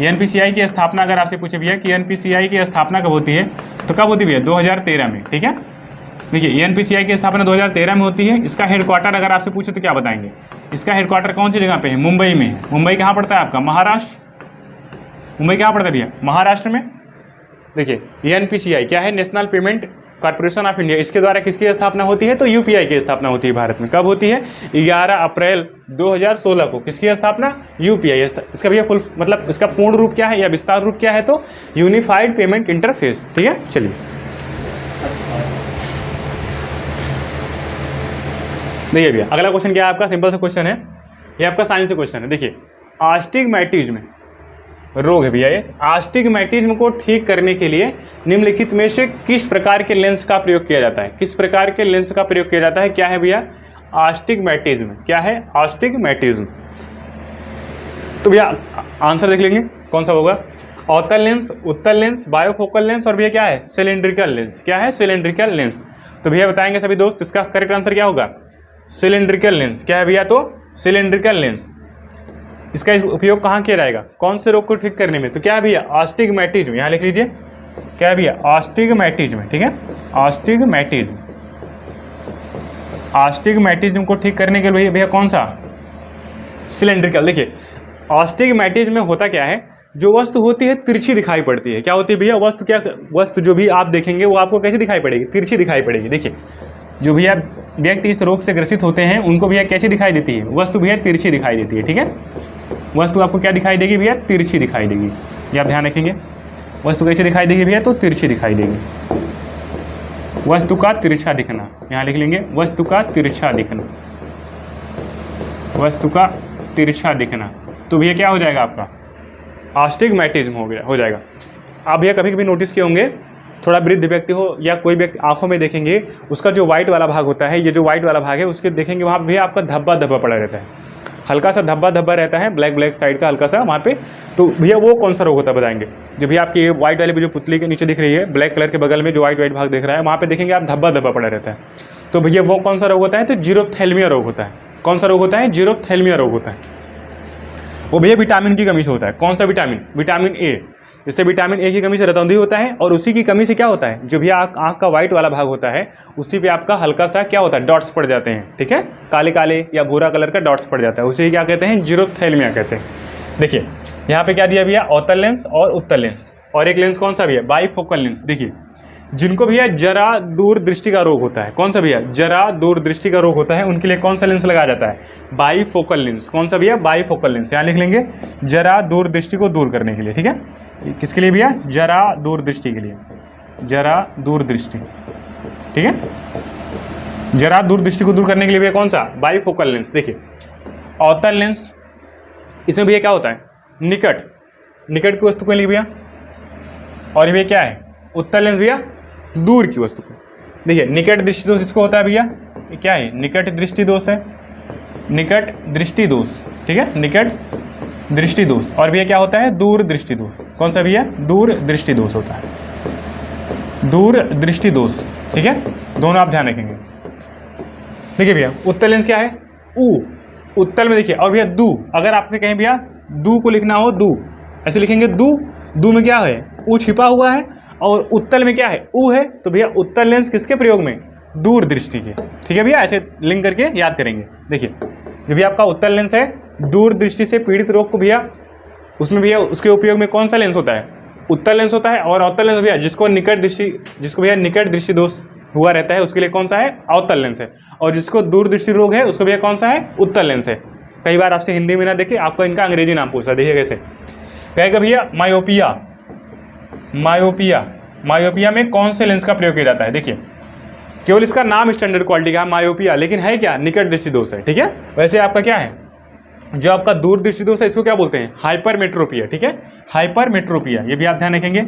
एनपीसीआई की स्थापना अगर आपसे पूछे भैया कि एनपीसीआई की स्थापना कब होती है, तो कब होती है भैया? 2013 में। ठीक है, देखिए एनपीसीआई की स्थापना 2013 में होती है। इसका हेडक्वार्टर अगर आपसे पूछे तो क्या बताएंगे? इसका हेडक्वार्टर कौन सी जगह पे है? मुंबई में है। मुंबई कहाँ पड़ता है आपका? महाराष्ट्र। मुंबई कहाँ पड़ता है भैया? महाराष्ट्र में। देखिए एनपीसीआई क्या है? National payment corporation of India. इसके द्वारा किसकी स्थापना होती है? तो यूपीआई की स्थापना होती है भारत में। कब होती है? 11 अप्रैल 2016 को। किसकी स्थापना? यूपीआई। इसका भैया फुल मतलब इसका पूर्ण रूप क्या है या विस्तार रूप क्या है? तो यूनिफाइड पेमेंट इंटरफेस। ठीक है, चलिए देखिए भैया अगला क्वेश्चन क्या है आपका? सिंपल सा क्वेश्चन है, ये आपका साइंस से क्वेश्चन है। देखिए आस्टिग्मैटिज्म रोग है भैया ये। आस्टिग्मैटिज्म को ठीक करने के लिए निम्नलिखित में से किस प्रकार के लेंस का प्रयोग किया जाता है? किस प्रकार के लेंस का प्रयोग किया जाता है? क्या है भैया? आस्टिग्मैटिज्म। क्या है? आस्टिग्मैटिज्म। तो भैया आंसर देख लेंगे कौन सा होगा। अवतल लेंस, उत्तल लेंस, बायोफोकल लेंस और भैया क्या है? Cylindrical lens. क्या है? Cylindrical lens. तो भैया बताएंगे सभी दोस्त इसका करेक्ट आंसर क्या होगा? Cylindrical lens. क्या है भैया? तो सिलेंड्रिकल लेंस। इसका उपयोग कहाँ किया जाएगा, कौन से रोग को ठीक करने में, तो क्या है भैया आस्टिग्मेटिज्म, यहाँ लिख लीजिए क्या है भैया आस्टिग्मेटिज्म, ठीक है आस्टिग्मेटिज्म। आस्टिग्मेटिज्म को ठीक करने के लिए भैया कौन सा, सिलेंड्रिकल। देखिए आस्टिग्मेटिज्म में होता क्या है, जो वस्तु होती है तिरछी दिखाई पड़ती है, क्या होती है भैया वस्तु, क्या वस्तु जो भी आप देखेंगे वो आपको कैसे दिखाई पड़ेगी, तिरछी दिखाई पड़ेगी। देखिए जो भैया व्यक्ति इस रोग से ग्रसित होते हैं उनको भैया कैसी दिखाई देती है, वस्तु भैया तिरछी दिखाई देती है, ठीक है वस्तु आपको क्या दिखाई देगी भैया, तिरछी दिखाई देगी। ये आप ध्यान रखेंगे, वस्तु कैसे दिखाई देगी भैया, तो तिरछी दिखाई देगी। वस्तु का तिरछा दिखना, यहाँ लिख लेंगे वस्तु का तिरछा दिखना, वस्तु का तिरछा दिखना, तो भैया क्या हो जाएगा आपका आस्टिग्मेटिज्म हो जाएगा। आप भैया कभी कभी नोटिस किए होंगे, थोड़ा वृद्ध व्यक्ति हो या कोई व्यक्ति आंखों में देखेंगे, उसका जो व्हाइट वाला भाग होता है, ये जो व्हाइट वाला भाग है उसके देखेंगे वहाँ भी आपका धब्बा धब्बा पड़ा रहता है, हल्का सा धब्बा धब्बा रहता है, ब्लैक साइड का हल्का सा वहाँ पे, तो भैया वो कौन सा रोग होता है बताएंगे। जो भैया आपकी ये व्हाइट वाली जो पुतली के नीचे दिख रही है, ब्लैक कलर के बगल में जो व्हाइट भाग दिख रहा है, वहाँ पे देखेंगे आप धब्बा धब्बा पड़ा रहता है, तो भैया वो कौन सा रोग होता है, तो जीरोप्थेल्मिया रोग होता है। कौन सा रोग होता है, जीरोप्थेल्मिया रोग होता है। वो भैया विटामिन की कमी से होता है। कौन सा विटामिन, विटामिन ए। इससे विटामिन ए की कमी से रतौंधी होता है, और उसी की कमी से क्या होता है, जो भी आँख का व्हाइट वाला भाग होता है उसी पे आपका हल्का सा क्या होता है, डॉट्स पड़ जाते हैं, ठीक है काले काले या भूरा कलर का डॉट्स पड़ जाता है, उसे क्या कहते हैं, जीरोप्थेल्मिया कहते हैं। देखिए यहाँ पे क्या दिया भैया, अवतल लेंस और उत्तल लेंस, और एक लेंस कौन सा भैया, बाईफोकल लेंस। देखिए जिनको भैया जरा दूर दृष्टि का रोग होता है, कौन सा भैया, जरा दूर दृष्टि का रोग होता है, उनके लिए कौन सा लेंस लगाया जाता है, बाईफोकल लेंस। कौन सा भैया, बाईफोकल लेंस, यहाँ लिख लेंगे जरा दूर दृष्टि को दूर करने के लिए, ठीक है किसके लिए भैया, जरा दूर दृष्टि के लिए, जरा दूर दृष्टि, ठीक है जरा दूर दृष्टि को दूर करने के लिए भैया कौन सा, बाईफोकल लेंस। देखिए अवतल लेंस, इसमें भैया क्या होता है, निकट की वस्तु को लिए भैया, और ये भैया क्या है, उत्तल लेंस भैया दूर की वस्तु को। देखिए निकट दृष्टि दोष इसको होता है भैया, ये क्या है, निकट दृष्टि दोष है, निकट दृष्टि दोष, ठीक है निकट दृष्टि दोष। और भैया क्या होता है, दूर दृष्टि दोष। कौन सा भैया, दूर दृष्टि दोष होता है, दूर दृष्टि दोष, ठीक है दोनों आप ध्यान रखेंगे। देखिए भैया उत्तल लेंस क्या है, ऊ, उत्तल में देखिए, और भैया दू, अगर आपसे कहें भैया दू को लिखना हो, दू ऐसे लिखेंगे, दू में क्या है, ऊ छिपा हुआ है, और उत्तल में क्या है, ऊ है, तो भैया उत्तल लेंस किसके प्रयोग में, दूर दृष्टि के, ठीक है भैया ऐसे लिंक करके याद करेंगे। देखिए जो भी आपका उत्तल लेंस है दूर दृष्टि से पीड़ित रोग को भैया, उसमें भैया उसके उपयोग में कौन सा लेंस होता है, उत्तल लेंस होता है। और अवतल लेंस भैया जिसको भैया निकट दृष्टि दोष हुआ रहता है उसके लिए कौन सा है, अवतल लेंस है, और जिसको दूर दृष्टि रोग है उसको भैया कौन सा है, उत्तल लेंस है। कई बार आपसे हिंदी में ना देखे, आपको इनका अंग्रेजी नाम पूछा, देखिए कैसे कहेगा भैया, मायोपिया में कौन से लेंस का प्रयोग किया जाता है। देखिए केवल इसका नाम स्टैंडर्ड क्वालिटी का मायोपिया, लेकिन है क्या, निकट दृष्टि दोष है, ठीक है। वैसे आपका क्या है, जो आपका दूर दृष्टि दोष है इसको क्या बोलते हैं, हाइपरमेट्रोपिया, ठीक है हाइपरमेट्रोपिया, ये भी आप ध्यान रखेंगे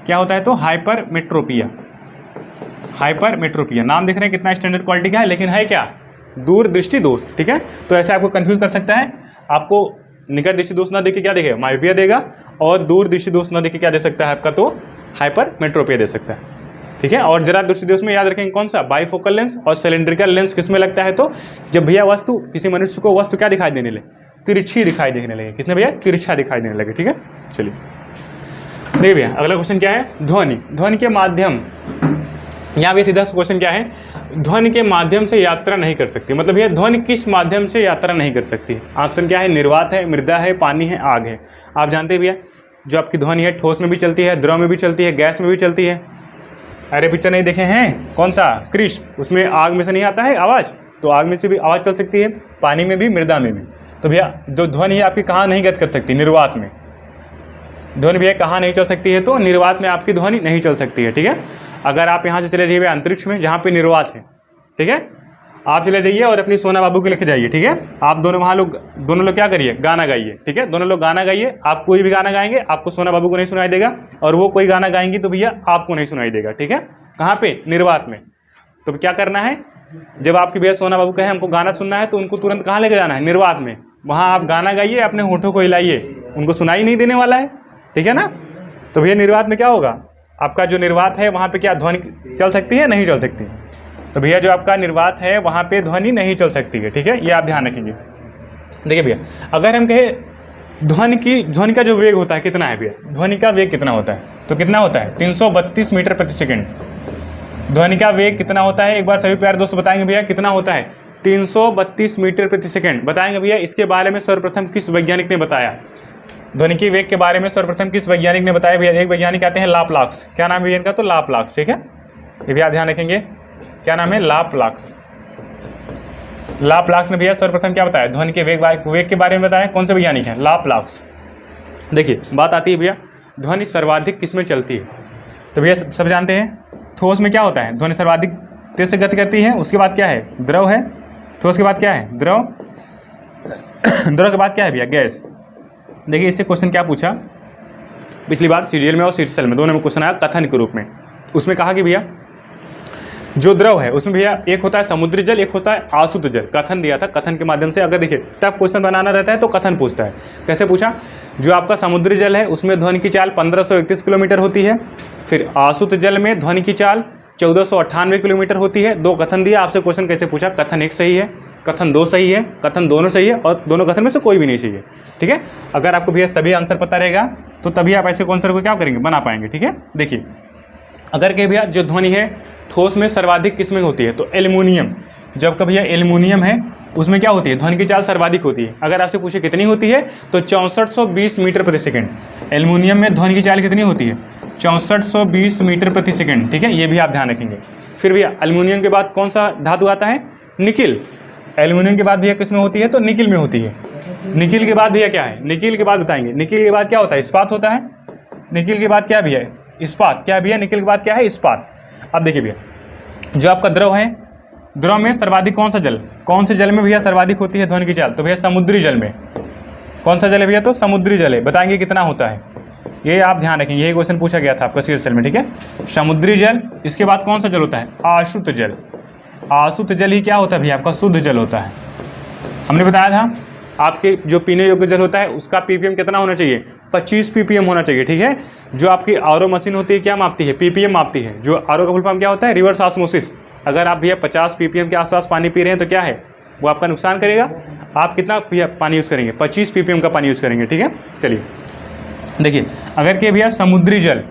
क्या होता है, तो हाइपरमेट्रोपिया नाम देख रहे हैं कितना स्टैंडर्ड क्वालिटी का है, लेकिन है क्या, दूर दृष्टि दोष, ठीक है। तो ऐसे आपको कंफ्यूज कर सकता है, आपको निकट दृष्टि दोष ना देके क्या देगा, मायोपिया देगा, और दूर दृष्टि दोष ना देके क्या दे सकता है आपका, तो हाइपरमेट्रोपिया दे सकता है, ठीक है। और जरा दृष्टि दोष में याद रखेंगे कौन सा, बाईफोकल लेंस। और सिलेंड्रिकल लेंस किस में लगता है, तो जब भैया वस्तु, किसी मनुष्य को वस्तु क्या दिखाई देने लगे, तिरछी दिखाई देने लगे, कितने भैया, तिरछा दिखाई देने लगे, ठीक है। चलिए देखिए भैया अगला क्वेश्चन क्या है, ध्वनि के माध्यम, यहाँ पे सीधा क्वेश्चन क्या है, ध्वनि के माध्यम से यात्रा नहीं कर सकती, मतलब भैया ध्वनि किस माध्यम से यात्रा नहीं कर सकती। ऑप्शन क्या है, निर्वात है, मृदा है, पानी है, आग है। आप जानते हैं भैया जो आपकी ध्वनि है ठोस में भी चलती है, द्रव में भी चलती है, गैस में भी चलती है। अरे पिक्चर नहीं देखे हैं, कौन सा, क्रिश, उसमें आग में से नहीं आता है आवाज़, तो आग में से भी आवाज़ चल सकती है, पानी में भी, मृदा में भी। तो भैया जो ध्वनि है आपकी कहाँ नहीं गति कर सकती, निर्वात में। ध्वनि भैया कहाँ नहीं चल सकती है, तो निर्वात में आपकी ध्वनि नहीं चल सकती है, ठीक है। अगर आप यहाँ से चले जाइए अंतरिक्ष में जहाँ पे निर्वात है, ठीक है, आप चले जाइए और अपनी सोना बाबू को लेके जाइए, ठीक है। आप दोनों लोग क्या करिए, गाना गाइए, ठीक है, दोनों लोग गाना गाइए। आप कोई भी गाना गाएंगे आपको सोना बाबू को नहीं सुनाई देगा, और वो कोई गाना गाएंगी तो भैया आपको नहीं सुनाई देगा, ठीक है। कहाँ पे, निर्वात में। तो क्या करना है, जब आपके भैया सोना बाबू कहे हमको गाना सुनना है, तो उनको तुरंत कहाँ लेके जाना है, निर्वात में। वहाँ आप गाना गाइए, अपने होठों को हिलाइए, उनको सुनाई नहीं देने वाला है, ठीक है ना। तो भैया निर्वात में क्या होगा, आपका जो निर्वात है वहाँ पे क्या ध्वनि चल सकती है, नहीं चल सकती। तो भैया जो आपका निर्वात है वहाँ पे ध्वनि नहीं चल सकती है, ठीक है, ये आप ध्यान रखेंगे। देखिए भैया अगर हम कहें ध्वनि का जो वेग होता है कितना है भैया, ध्वनि का वेग कितना होता है, तो कितना होता है 332 मीटर प्रति सेकंड। ध्वनि का वेग कितना होता है, एक बार सभी प्यारे दोस्त बताएंगे भैया कितना होता है, 332 मीटर प्रति सेकंड। बताएंगे भैया इसके बारे में सर्वप्रथम किस वैज्ञानिक ने बताया, ध्वनि के वेग के बारे में सर्वप्रथम किस वैज्ञानिक ने बताया भैया। एक वैज्ञानिक आते हैं लाप्लाक्स, क्या नाम है भैया इनका, तो लाप्लाक्स, ठीक है, ये भी आप ध्यान रखेंगे, क्या नाम है, लाप्लाक्स। लाप्लाक्स ने भैया सर्वप्रथम क्या बताया, ध्वनि के वेग के बारे में बताया, कौन से वैज्ञानिक हैं, लाप्लाक्स। देखिए बात आती है भैया ध्वनि सर्वाधिक किस में चलती है, तो भैया सब जानते हैं ठोस में क्या होता है, ध्वनि सर्वाधिक तेज से गति करती है, उसके बाद क्या है, द्रव है, ठोस के बाद क्या है, द्रव, द्रव के बाद क्या है भैया, गैस। देखिए इससे क्वेश्चन क्या पूछा पिछली बार, सीरियल में और शीर्षल में दोनों में क्वेश्चन आया कथन के रूप में। उसमें कहा कि भैया जो द्रव है उसमें भैया एक होता है समुद्री जल, एक होता है आसुत जल। कथन दिया था, कथन के माध्यम से अगर देखिए तब क्वेश्चन बनाना रहता है तो कथन पूछता है। कैसे पूछा, जो आपका समुद्री जल है उसमें ध्वनि की चाल 1531 किलोमीटर होती है, फिर आसुत जल में ध्वनि की चाल 1498 किलोमीटर होती है। दो कथन दिया, आपसे क्वेश्चन कैसे पूछा, कथन एक सही है, कथन दो सही है, कथन दोनों सही है और दोनों कथन में से कोई भी नहीं सही है, ठीक है। अगर आपको भैया सभी आंसर पता रहेगा तो तभी आप ऐसे आंसर को क्या करेंगे, बना पाएंगे, ठीक है। देखिए अगर के भैया जो ध्वनि है ठोस में सर्वाधिक किस में होती है, तो एल्युमिनियम, जब का भैया एल्युमिनियम है उसमें क्या होती है, ध्वनि की चाल सर्वाधिक होती है। अगर आपसे पूछे कितनी होती है तो 6420 मीटर प्रति सेकंड। एल्युमिनियम में ध्वनि की चाल कितनी होती है, 6420 मीटर प्रति सेकंड, ठीक है, ये भी आप ध्यान रखेंगे। फिर भैया एल्युमिनियम के बाद कौन सा धातु आता है, निकिल। एल्युमिनियम के बाद भैया किस में होती है, तो निकिल में होती है। निकिल के बाद भैया क्या है, निकिल के बाद बताएंगे, निकिल के बाद क्या होता है, इस्पात होता है। निकिल के बाद क्या भैया, इस्पात, क्या भैया, निकिल के बाद क्या है, इस्पात। अब देखिए भैया जो आपका द्रव है, द्रव में सर्वाधिक कौन सा जल, कौन से जल में भैया सर्वाधिक होती है ध्वनि की चाल, तो भैया समुद्री जल में। कौन सा जल है भैया, तो समुद्री जल है। बताएंगे कितना होता है, ये आप ध्यान रखेंगे, यही क्वेश्चन पूछा गया था आपका सीरियल में, ठीक है। समुद्री जल, इसके बाद कौन सा जल होता है, आशुत जल। आशुत जल ही क्या होता है भैया, आपका शुद्ध जल होता है। हमने बताया था आपके जो पीने योग्य जल होता है उसका पीपीएम कितना होना चाहिए, 25 पीपीएम होना चाहिए, ठीक है। जो आपकी आरओ मशीन होती है क्या मापती है, पीपीएम मापती है। जो आरओ का फुल फॉर्म क्या होता है, रिवर्स ऑस्मोसिस। अगर आप भैया 50 पीपीएम के आसपास पानी पी रहे हैं तो क्या है, वो आपका नुकसान करेगा। आप कितना भैया पानी यूज़ करेंगे, 25 पीपीएम का पानी यूज़ करेंगे, ठीक है। चलिए देखिए अगर के भैया समुद्री जल,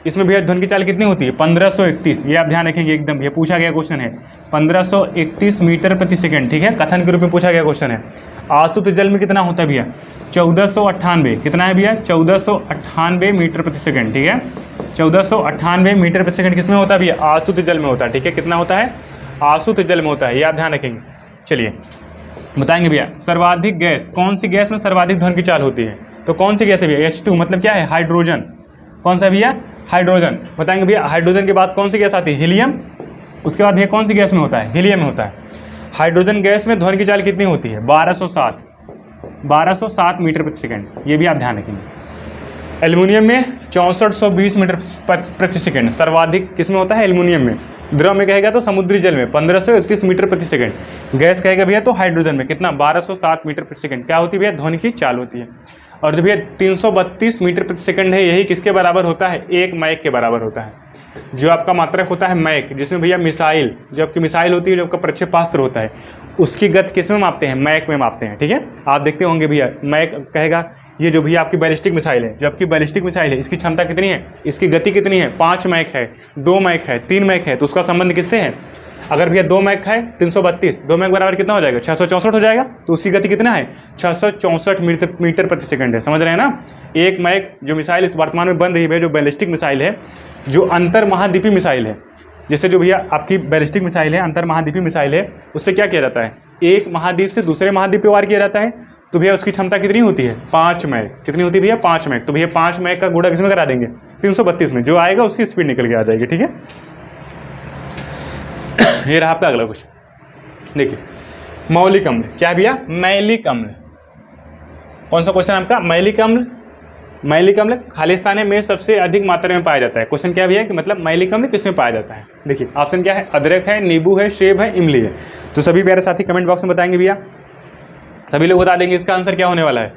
इसमें भैया ध्वनि की चाल कितनी होती है, 1531। ये आप ध्यान रखेंगे एकदम, ये पूछा गया क्वेश्चन है, 1531 मीटर प्रति सेकंड, ठीक है, कथन के रूप में पूछा गया क्वेश्चन है। आसुत जल में कितना होता है भैया, 1498, कितना है भैया, 1498 मीटर प्रति सेकंड, ठीक है। 1498 मीटर प्रति सेकंड किसमें होता है भैया, आसुत जल में होता है, ठीक है। कितना होता है, आसुत जल में होता है, ये आप ध्यान रखेंगे। चलिए बताएंगे भैया सर्वाधिक गैस, कौन सी गैस में सर्वाधिक ध्वनि की चाल होती है, तो कौन सी गैस है भैया, H2, मतलब क्या है, हाइड्रोजन। कौन सा भैया, हाइड्रोजन। बताएंगे भैया हाइड्रोजन के बाद कौन सी गैस आती है, हीलियम। उसके बाद भैया कौन सी गैस में होता है, हीलियम में होता है। हाइड्रोजन गैस में ध्वनि की चाल कितनी होती है, 1207 मीटर प्रति सेकंड, ये भी आप ध्यान रखेंगे। एल्युमिनियम में 6420 मीटर प्रति सेकंड सर्वाधिक किसमें होता है, एल्युमिनियम में। द्रव में कहेगा तो समुद्री जल में 1531 मीटर प्रति सेकंड। गैस कहेगा भैया तो हाइड्रोजन में कितना, 1207 मीटर प्रति सेकंड क्या होती है भैया, ध्वनि की चाल होती है। और जो भैया 332 मीटर प्रति सेकंड है, यही किसके बराबर होता है, एक मैक के बराबर होता है। जो आपका मात्रक होता है मैक, जिसमें भैया मिसाइल, जो आपकी मिसाइल होती है, जो आपका प्रक्षेपास्त्र होता है, उसकी गति किस में मापते हैं, मैक में मापते हैं, ठीक है। आप देखते होंगे भैया मैक कहेगा ये जो भैया आपकी बैलिस्टिक मिसाइल है, जो आपकी बैलिस्टिक मिसाइल है इसकी क्षमता कितनी है, इसकी गति कितनी है, 5 मैक है, 2 मैक है, 3 मैक है, तो उसका संबंध किससे है। अगर भैया 2 मैक है 332, 2 मैक बराबर कितना हो जाएगा, 664 हो जाएगा। तो उसकी गति कितना है, 664 मीटर प्रति सेकंड है, समझ रहे हैं ना। एक मैक जो मिसाइल इस वर्तमान में बन रही है, जो बैलिस्टिक मिसाइल है, जो अंतर महाद्वीपीय मिसाइल है, जैसे जो भैया आपकी बैलिस्टिक मिसाइल है, अंतर महाद्वीपीय मिसाइल है, उससे क्या किया जाता है, एक महाद्वीप से दूसरे महाद्वीप पे वार किया जाता है। तो भैया उसकी क्षमता कितनी होती है, 5 मैक। कितनी होती है भैया, 5 मैक। तो भैया 5 मैक का गुणा किसमें करा देंगे, 332 में, जो आएगा उसकी स्पीड निकल के आ जाएगी, ठीक है। ये रहा आपका अगला क्वेश्चन। देखिए मौलिक अम्ल, क्या भैया, मैलिक अम्ल। कौन सा क्वेश्चन आपका, मैलिक अम्ल। मैलिक अम्ल खालिस्तान में सबसे अधिक मात्रा में पाया जाता है। क्वेश्चन क्या भैया कि मतलब मैलिक अम्ल किसमें पाया जाता है। देखिए ऑप्शन क्या है, अदरक है, नींबू है, सेब है, इमली है। तो सभी प्यारे साथी कमेंट बॉक्स में बताएंगे भैया, सभी लोग बता देंगे इसका आंसर क्या होने वाला है।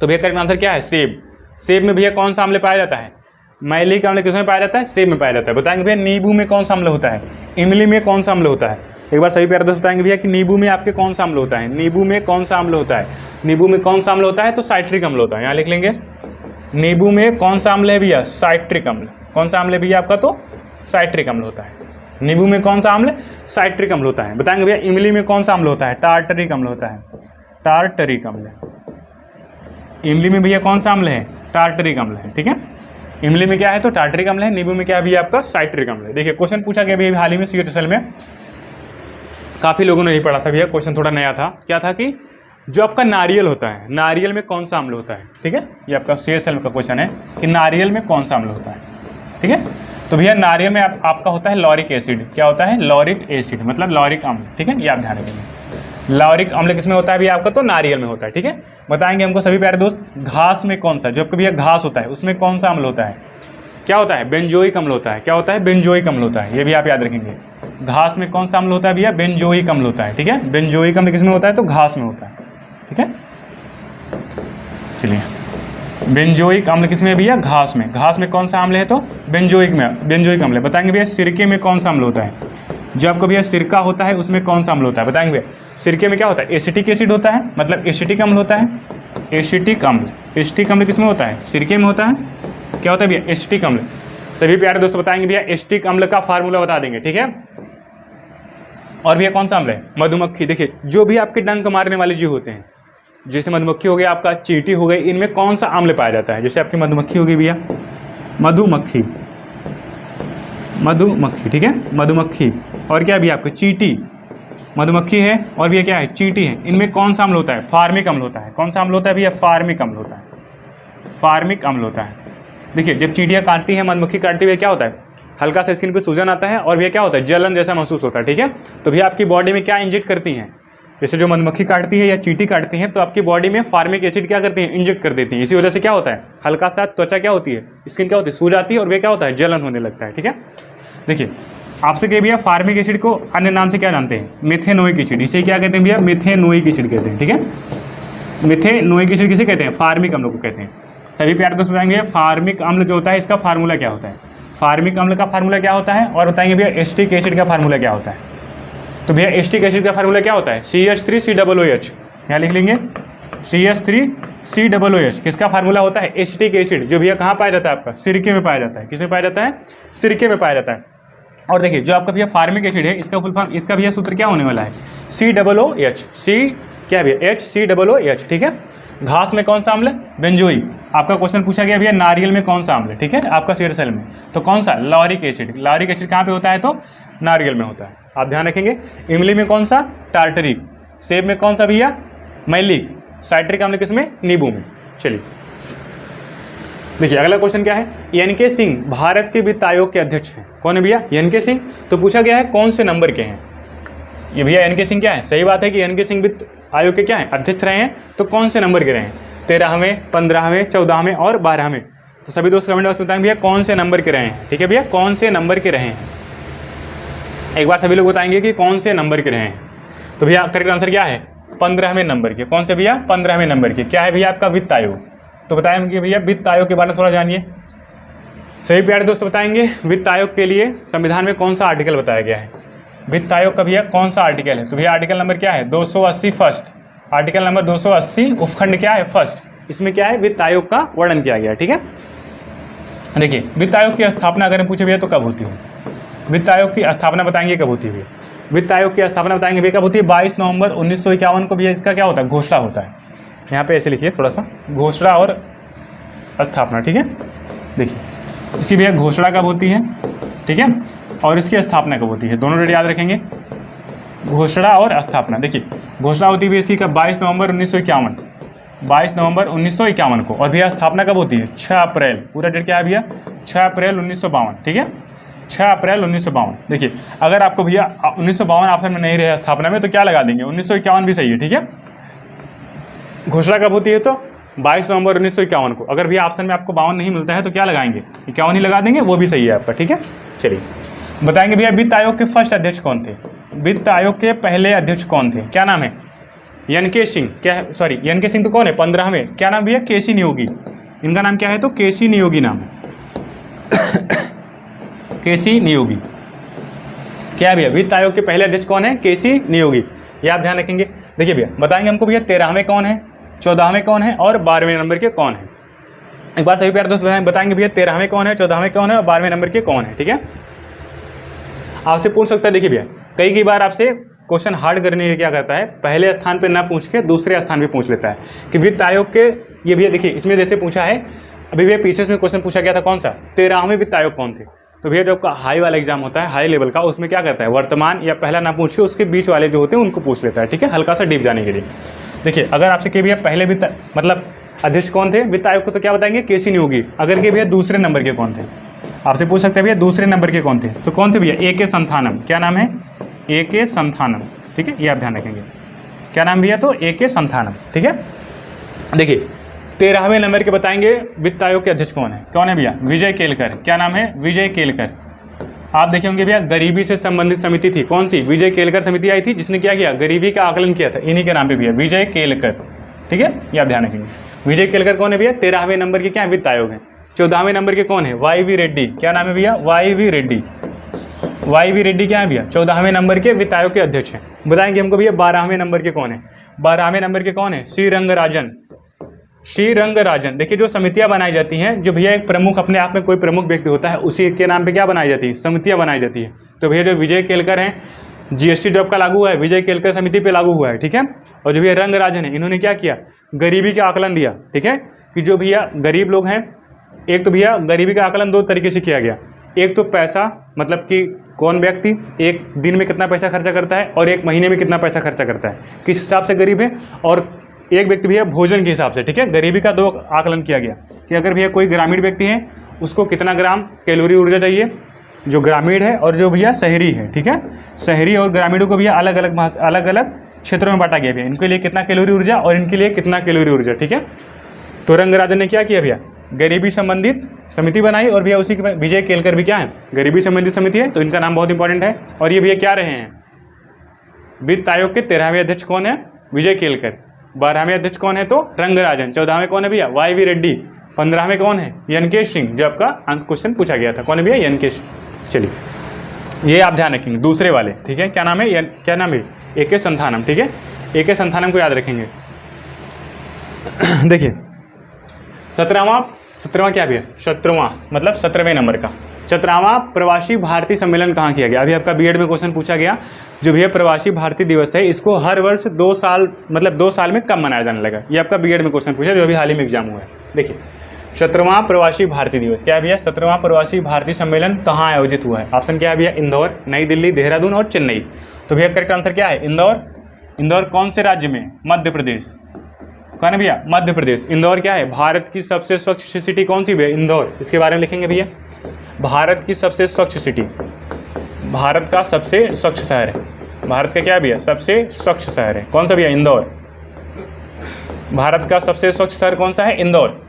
तो भैया करेक्ट आंसर क्या है, सेब। सेब में भैया कौन सा अम्ल पाया जाता है, मैलिक अम्ल किसमें पाया जाता है, सेब में पाया जाता है। बताएंगे भैया नींबू में कौन सा अम्ल होता है, इमली में कौन सा अम्ल होता है। एक बार सभी प्यारे दोस्त बताएंगे भैया कि नींबू में आपके कौन सा अम्ल होता है, नींबू में कौन सा अम्ल होता है। नींबू में कौन सा अम्ल होता है? तो साइट्रिक अम्ल होता है। यहाँ लिख लेंगे नींबू में कौन सा अम्ल है भैया? साइट्रिक अम्ल। कौन सा अम्ल है भैया आपका? तो साइट्रिक अम्ल होता है। नींबू में कौन सा अम्ल? साइट्रिक अम्ल होता है। बताएंगे भैया इमली में कौन सा अम्ल होता है? टार्टरिक अम्ल होता है। टार्टरिक अम्ल। इमली में भैया कौन सा अम्ल है? टार्टरिक अम्ल है। ठीक है, इमली में क्या है? तो टार्टरिक अम्ल है। नींबू में क्या है भैया आपका? साइट्रिक अम्ल है। देखिए क्वेश्चन पूछा गया भैया हाल ही में CHSL में, काफ़ी लोगों ने नहीं पढ़ा था भैया, क्वेश्चन थोड़ा नया था। क्या था कि जो आपका नारियल होता है, नारियल में कौन सा अम्ल होता है? ठीक है, ये आपका CHSL का क्वेश्चन है कि नारियल में कौन सा अम्ल होता है। ठीक है, तो भैया नारियल में आपका होता है लॉरिक एसिड। क्या होता है? लॉरिक एसिड, मतलब लॉरिक अम्ल। ठीक है, ये आप ध्यान रखेंगे। लॉरिक अम्ल किस में होता है भैया आपका? तो नारियल में होता है। ठीक है, बताएंगे हमको सभी प्यारे दोस्त, घास में कौन सा, जो आपका भैया घास होता है उसमें कौन सा अम्ल होता है? क्या होता है? बेंजोइक अम्ल होता है। क्या होता है? बेंजोइक अम्ल होता है। ये भी आप याद रखेंगे। घास में कौन सा अम्ल होता है भैया? बेंजोइक अम्ल होता है। ठीक है, बेंजोइक अम्ल किस में होता है? तो घास में होता है। ठीक है, चलिए बेंजोइक अम्ल किस में है भैया? घास में। घास में कौन सा अम्ल है? तो बेंजोइक में, बेंजोइक अम्ल है। बताएंगे भैया सिरके में कौन सा अम्ल होता है? जो आपको भैया सिरका होता है उसमें कौन सा अम्ल होता है? बताएंगे भैया सिरके में क्या होता है? एसिटिक एसिड होता है, मतलब एसिटिक अम्ल होता है। एसिटिक अम्ल, एसिटिक अम्ल किस में होता है? सिरके में होता है। क्या होता है भैया? एसिटिक अम्ल। सभी प्यारे दोस्तों बताएंगे भैया एसिटिक अम्ल का फार्मूला बता देंगे। ठीक है, और भैया कौन सा अम्ल है? मधुमक्खी। देखिए जो भी आपके डंक मारने वाले जीव होते हैं, जैसे मधुमक्खी हो गया, आपका चींटी हो गई, इनमें कौन सा अम्ल पाया जाता है? जैसे आपकी मधुमक्खी होगी भैया, मधुमक्खी, मधुमक्खी। ठीक है, मधुमक्खी और क्या भैया आपकी चींटी, मधुमक्खी है और भैया क्या है? चींटी है। इनमें कौन सा अम्ल होता है? फार्मिक अम्ल होता है। कौन सा अम्ल होता है भैया? फार्मिक अम्ल होता है। फार्मिक अम्ल होता है। देखिए जब चींटियाँ काटती हैं, मधुमक्खी काटती है, क्या होता है? हल्का सा स्किन पे सूजन आता है और भैया क्या होता है? जलन जैसा महसूस होता है। ठीक है, तो भैया आपकी बॉडी में क्या इंजेक्ट करती हैं? जैसे जो मधुमक्खी काटती है या चींटी काटती है, तो आपकी बॉडी में फार्मिक एसिड क्या करती है? इंजेक्ट कर देती है। इसी वजह से क्या होता है? हल्का सा त्वचा क्या होती है? स्किन क्या होती है? सूज जाती है और वे क्या होता है? जलन होने लगता है। ठीक है, देखिए आपसे कहे भैया फार्मिक एसिड को अन्य नाम से क्या जानते हैं? Methanoic acid. इसे क्या कहते हैं भैया? मिथेनोइक एसिड कहते हैं। ठीक है, मिथेनोइक एसिड किसे कहते हैं? फार्मिक अम्ल को कहते हैं। सभी प्यारे दोस्त बताएंगे फार्मिक अम्ल जो होता है इसका फार्मूला क्या होता है? फार्मिक अम्ल का फार्मूला क्या होता है? और बताएंगे भैया एसिटिक एसिड का फार्मूला क्या होता है? तो भैया एसिटिक एसिड का फार्मूला क्या होता है? CH3COOH। यहाँ लिख लेंगे CH3COOH। किसका फार्मूला होता है? एसिटिक एसिड, जो भैया कहाँ पाया जाता है? आपका सिरके में पाया जाता है। किसमें पाया जाता है? सिरके में पाया जाता है। और देखिए जो आपका भैया फार्मिक एसिड है, इसका फुल फॉर्म, इसका भैया सूत्र क्या होने वाला है? COOH। सी क्या भैया? HCOOH। ठीक है, घास में कौन सा अम्ल? बेंजोइक। आपका क्वेश्चन पूछा गया भैया नारियल में कौन सा अम्ल? ठीक है, आपका CHSL में, तो कौन सा? Lauric acid. लॉरिक एसिड कहाँ पे होता है? तो नारियल में होता है। आप ध्यान रखेंगे। इमली में कौन सा? टार्टरिक। सेब में कौन सा भैया? मैलिक। साइट्रिक अम्ल किसमें? नींबू में। चलिए देखिए अगला क्वेश्चन क्या है? NK सिंह भारत के वित्त आयोग के अध्यक्ष हैं। कौन है भैया? NK सिंह। तो पूछा गया है कौन से नंबर के हैं? ये भैया NK सिंह क्या है? सही बात है कि NK सिंह वित्त आयोग के क्या है? अध्यक्ष रहे हैं। तो कौन से नंबर के रहे हैं? 13वें, 15वें, 14वें और 12वें। तो सभी दोस्त कमेंट बॉक्स में बताएंगे भैया कौन से नंबर के रहे हैं। ठीक है भैया, कौन से नंबर के रहे हैं? एक बार सभी लोग बताएंगे कि कौन से नंबर के रहे हैं। तो भैया करेक्ट आंसर क्या है? 15वें नंबर के। कौन से भैया? 15वें नंबर के। क्या है भैया आपका? वित्त आयोग। तो बताएंगे भैया वित्त आयोग के बारे में थोड़ा जानिए। सभी प्यारे दोस्त बताएंगे वित्त आयोग के लिए संविधान में कौन सा आर्टिकल बताया गया है? वित्त आयोग का भैया कौन सा आर्टिकल है? तो भैया आर्टिकल नंबर क्या है? 280 फर्स्ट। आर्टिकल नंबर 280 उपखंड क्या है? फर्स्ट। इसमें क्या है? वित्त आयोग का वर्णन किया गया है। ठीक है, देखिए वित्त आयोग की स्थापना अगर पूछे भैया तो कब होती है? वित्त आयोग की स्थापना बताएंगे कब होती है? वित्त आयोग की स्थापना बताएंगे भैया कब होती है? 22 नवंबर 1951 को भैया इसका क्या होता है? घोषणा होता है। यहाँ पे ऐसे लिखिए थोड़ा सा, घोषणा और स्थापना। ठीक है, देखिए इसी भैया घोषणा कब होती है? ठीक है, और इसकी स्थापना कब होती है? दोनों डेट याद रखेंगे, घोषणा और स्थापना। देखिए घोषणा होती है इसकी कब? 22 नवंबर 1951। 22 नवंबर 1951 को। और भैया स्थापना कब होती है? 6 अप्रैल। पूरा डेट क्या है भैया? 6 अप्रैल 1952। ठीक है, 6 अप्रैल 1952। देखिए अगर आपको भैया 1952 ऑप्शन में नहीं रहे स्थापना में तो क्या लगा देंगे? 1951 भी सही है। ठीक है, घोषणा कब होती है? तो 22 नवंबर 1951 को। अगर भैया ऑप्शन में आपको 52 नहीं मिलता है तो क्या लगाएंगे? 51 ही लगा देंगे, वो भी सही है आपका। ठीक है, चलिए बताएंगे भैया वित्त आयोग के फर्स्ट अध्यक्ष कौन थे? वित्त आयोग के पहले अध्यक्ष कौन थे? क्या नाम है? NK सिंह। क्या है? सॉरी NK सिंह तो कौन है? 15वें। क्या नाम भैया? KC नियोगी। इनका नाम क्या है? तो KC नियोगी नाम है। KC नियोगी। क्या है भैया? वित्त आयोग के पहले अध्यक्ष कौन है? KC नियोगी। ये आप ध्यान रखेंगे। देखिए भैया बताएंगे हमको भैया 13वें कौन है? 14वें कौन है और 12वें नंबर के कौन है। एक बार सभी प्यारे दोस्त बताएंगे भैया 13वें कौन है, 14वें कौन है और 12वें नंबर के कौन है। ठीक है, आपसे पूछ सकता है। देखिए भैया कई बार आपसे क्वेश्चन हार्ड करने के लिए क्या करता है, पहले स्थान पे ना पूछ के दूसरे स्थान पे पूछ लेता है कि वित्त आयोग के, ये भैया देखिए इसमें जैसे पूछा है अभी भैया पीसीएस में क्वेश्चन पूछा गया था कौन सा, 13वें वित्त आयोग कौन थे। तो भैया जब हाई वाला एग्जाम होता है हाई लेवल का, उसमें क्या करता है वर्तमान या पहला ना पूछ के उसके बीच वाले जो होते हैं उनको पूछ लेता है। ठीक है, हल्का सा डीप जाने के लिए। देखिए अगर आपसे कि भैया पहले वित्त मतलब अध्यक्ष कौन थे वित्त आयोग को, तो क्या बताएंगे केसी न्योगी। अगर के भैया दूसरे नंबर के कौन थे, आपसे पूछ सकते हैं भैया दूसरे नंबर के कौन थे, तो कौन थे भैया ए.के. संथानम। क्या नाम है, ए.के. संथानम। ठीक है, ये आप ध्यान रखेंगे। क्या नाम भैया, तो ए.के. संथानम। ठीक है, देखिए 13वें नंबर के बताएंगे वित्त आयोग के अध्यक्ष कौन है भैया, विजय केलकर। क्या नाम है, विजय केलकर। आप देखे होंगे भैया गरीबी से संबंधित समिति थी कौन सी, विजय केलकर समिति आई थी, जिसने क्या किया गरीबी का आकलन किया था, इन्हीं के नाम पे भैया विजय केलकर। ठीक है, ये आप ध्यान रखेंगे। विजय केलकर कौन है भैया, 13वें नंबर के क्या है वित्त आयोग है। 14वें नंबर के कौन है, वाई.वी. रेड्डी। क्या नाम है भैया, वाई.वी. रेड्डी। वाई.वी. रेड्डी क्या है भैया, 14वें नंबर के वित्त आयोग के अध्यक्ष हैं। बताएंगे हमको भैया 12वें नंबर के कौन है, 12वें नंबर के कौन है, श्रीरंगराजन। श्रीरंगराजन। देखिए जो समितियां बनाई जाती हैं, जो भैया एक प्रमुख अपने आप में कोई प्रमुख व्यक्ति होता है उसी के नाम पे क्या बनाई जाती है, समितियां बनाई जाती है। तो भैया जो विजय केलकर हैं, जीएसटी जब का लागू हुआ है विजय केलकर समिति पे लागू हुआ है। ठीक है, और जो भैया रंगराजन है इन्होंने क्या किया, गरीबी का आकलन दिया। ठीक है, कि जो भैया गरीब लोग हैं, एक तो भैया गरीबी का आकलन दो तरीके से किया गया। एक तो पैसा, मतलब कि कौन व्यक्ति एक दिन में कितना पैसा खर्चा करता है और एक महीने में कितना पैसा खर्चा करता है, किस हिसाब से गरीब है, और एक व्यक्ति भैया भोजन के हिसाब से। ठीक है, गरीबी का दो आकलन किया गया कि अगर भैया कोई ग्रामीण व्यक्ति है उसको कितना ग्राम कैलोरी ऊर्जा चाहिए, जो ग्रामीण है, और जो भैया शहरी है। ठीक है, शहरी और ग्रामीणों को भैया अलग अलग क्षेत्रों में बांटा गया भैया, इनके लिए कितना कैलोरी ऊर्जा और इनके लिए कितना कैलोरी ऊर्जा। ठीक है, तो रंगराजन ने क्या किया भैया, गरीबी संबंधित समिति बनाई, और भैया उसी के विजय केलकर भी क्या है, गरीबी संबंधित समिति है, तो इनका नाम बहुत इंपॉर्टेंट है। और ये भैया क्या रहे हैं, वित्त आयोग के 13वें अध्यक्ष कौन है, विजय केलकर। 12वें अध्यक्ष कौन है, तो रंगराजन। 14वें कौन है भैया, वाई.वी. रेड्डी। 15वें कौन है, एन.के. सिंह। जो आपका क्वेश्चन पूछा गया था कौन है भैया, एन.के. सिंह। चलिए ये आप ध्यान रखेंगे दूसरे वाले। ठीक है, क्या नाम है, क्या नाम है, ए.के. संथानम। ठीक है, ए.के. संथानम को याद रखेंगे। देखिए 17वां क्या भैया, 17वां मतलब 17वें नंबर का 17वां प्रवासी भारतीय सम्मेलन कहाँ किया गया। अभी आपका बीएड में क्वेश्चन पूछा गया, जो भैया प्रवासी भारतीय दिवस है इसको हर वर्ष 2 साल मतलब 2 साल में कम मनाया जाने लगा। ये आपका बीएड में क्वेश्चन पूछा जो अभी हाल ही में एग्जाम हुआ है। देखिए 17वां प्रवासी भारतीय दिवस क्या है भैया, 17वां प्रवासी भारतीय सम्मेलन कहाँ आयोजित हुआ है। ऑप्शन क्या है भैया, इंदौर, नई दिल्ली, देहरादून और चेन्नई। तो भैया करेक्ट आंसर क्या है, इंदौर। इंदौर कौन से राज्य में, मध्य प्रदेश। कौन है भैया, मध्य प्रदेश। इंदौर क्या है, भारत की सबसे स्वच्छ सिटी कौन सी भैया, इंदौर। इसके बारे में लिखेंगे भैया, भारत की सबसे स्वच्छ सिटी, भारत का सबसे स्वच्छ शहर है। भारत का क्या है भैया, सबसे स्वच्छ शहर है कौन सा भैया, इंदौर। भारत का सबसे स्वच्छ शहर कौन सा है, इंदौर।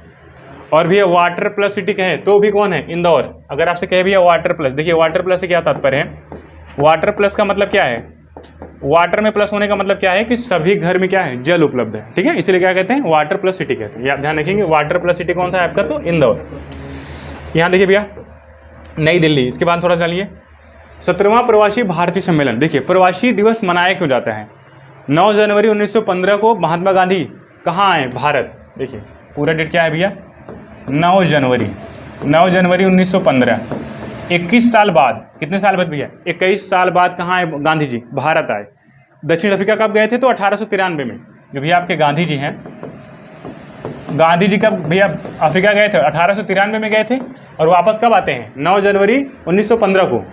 और भैया वाटर प्लस सिटी कहे तो भी कौन है, इंदौर। अगर आपसे कहे भैया वाटर प्लस, देखिए वाटर प्लस से क्या तात्पर्य है, वाटर प्लस का मतलब क्या है, वाटर में प्लस होने का मतलब क्या है कि सभी घर में क्या है, जल उपलब्ध है। ठीक है, इसलिए क्या कहते हैं, वाटर प्लस सिटी कहते हैं। ये आप ध्यान रखेंगे, वाटर प्लस सिटी कौन सा है आपका, तो इंदौर। यहाँ देखिए भैया नई दिल्ली। इसके बाद थोड़ा डालिए 17वां प्रवासी भारतीय सम्मेलन। देखिए प्रवासी दिवस मनाया क्यों जाता है, 9 जनवरी 1915 को महात्मा गांधी कहाँ आए, भारत। देखिए पूरा डेट क्या है भैया, 9 जनवरी 1915। 21 साल बाद, कितने साल बाद भैया, 21 साल बाद कहाँ आए गांधी जी, भारत आए। दक्षिण अफ्रीका कब गए थे, तो 1893 में। जो भैया आपके गांधी जी हैं, गांधी जी कब भैया अफ्रीका गए थे, 1893 में गए थे, और वापस कब आते हैं, 9 जनवरी 1915 को।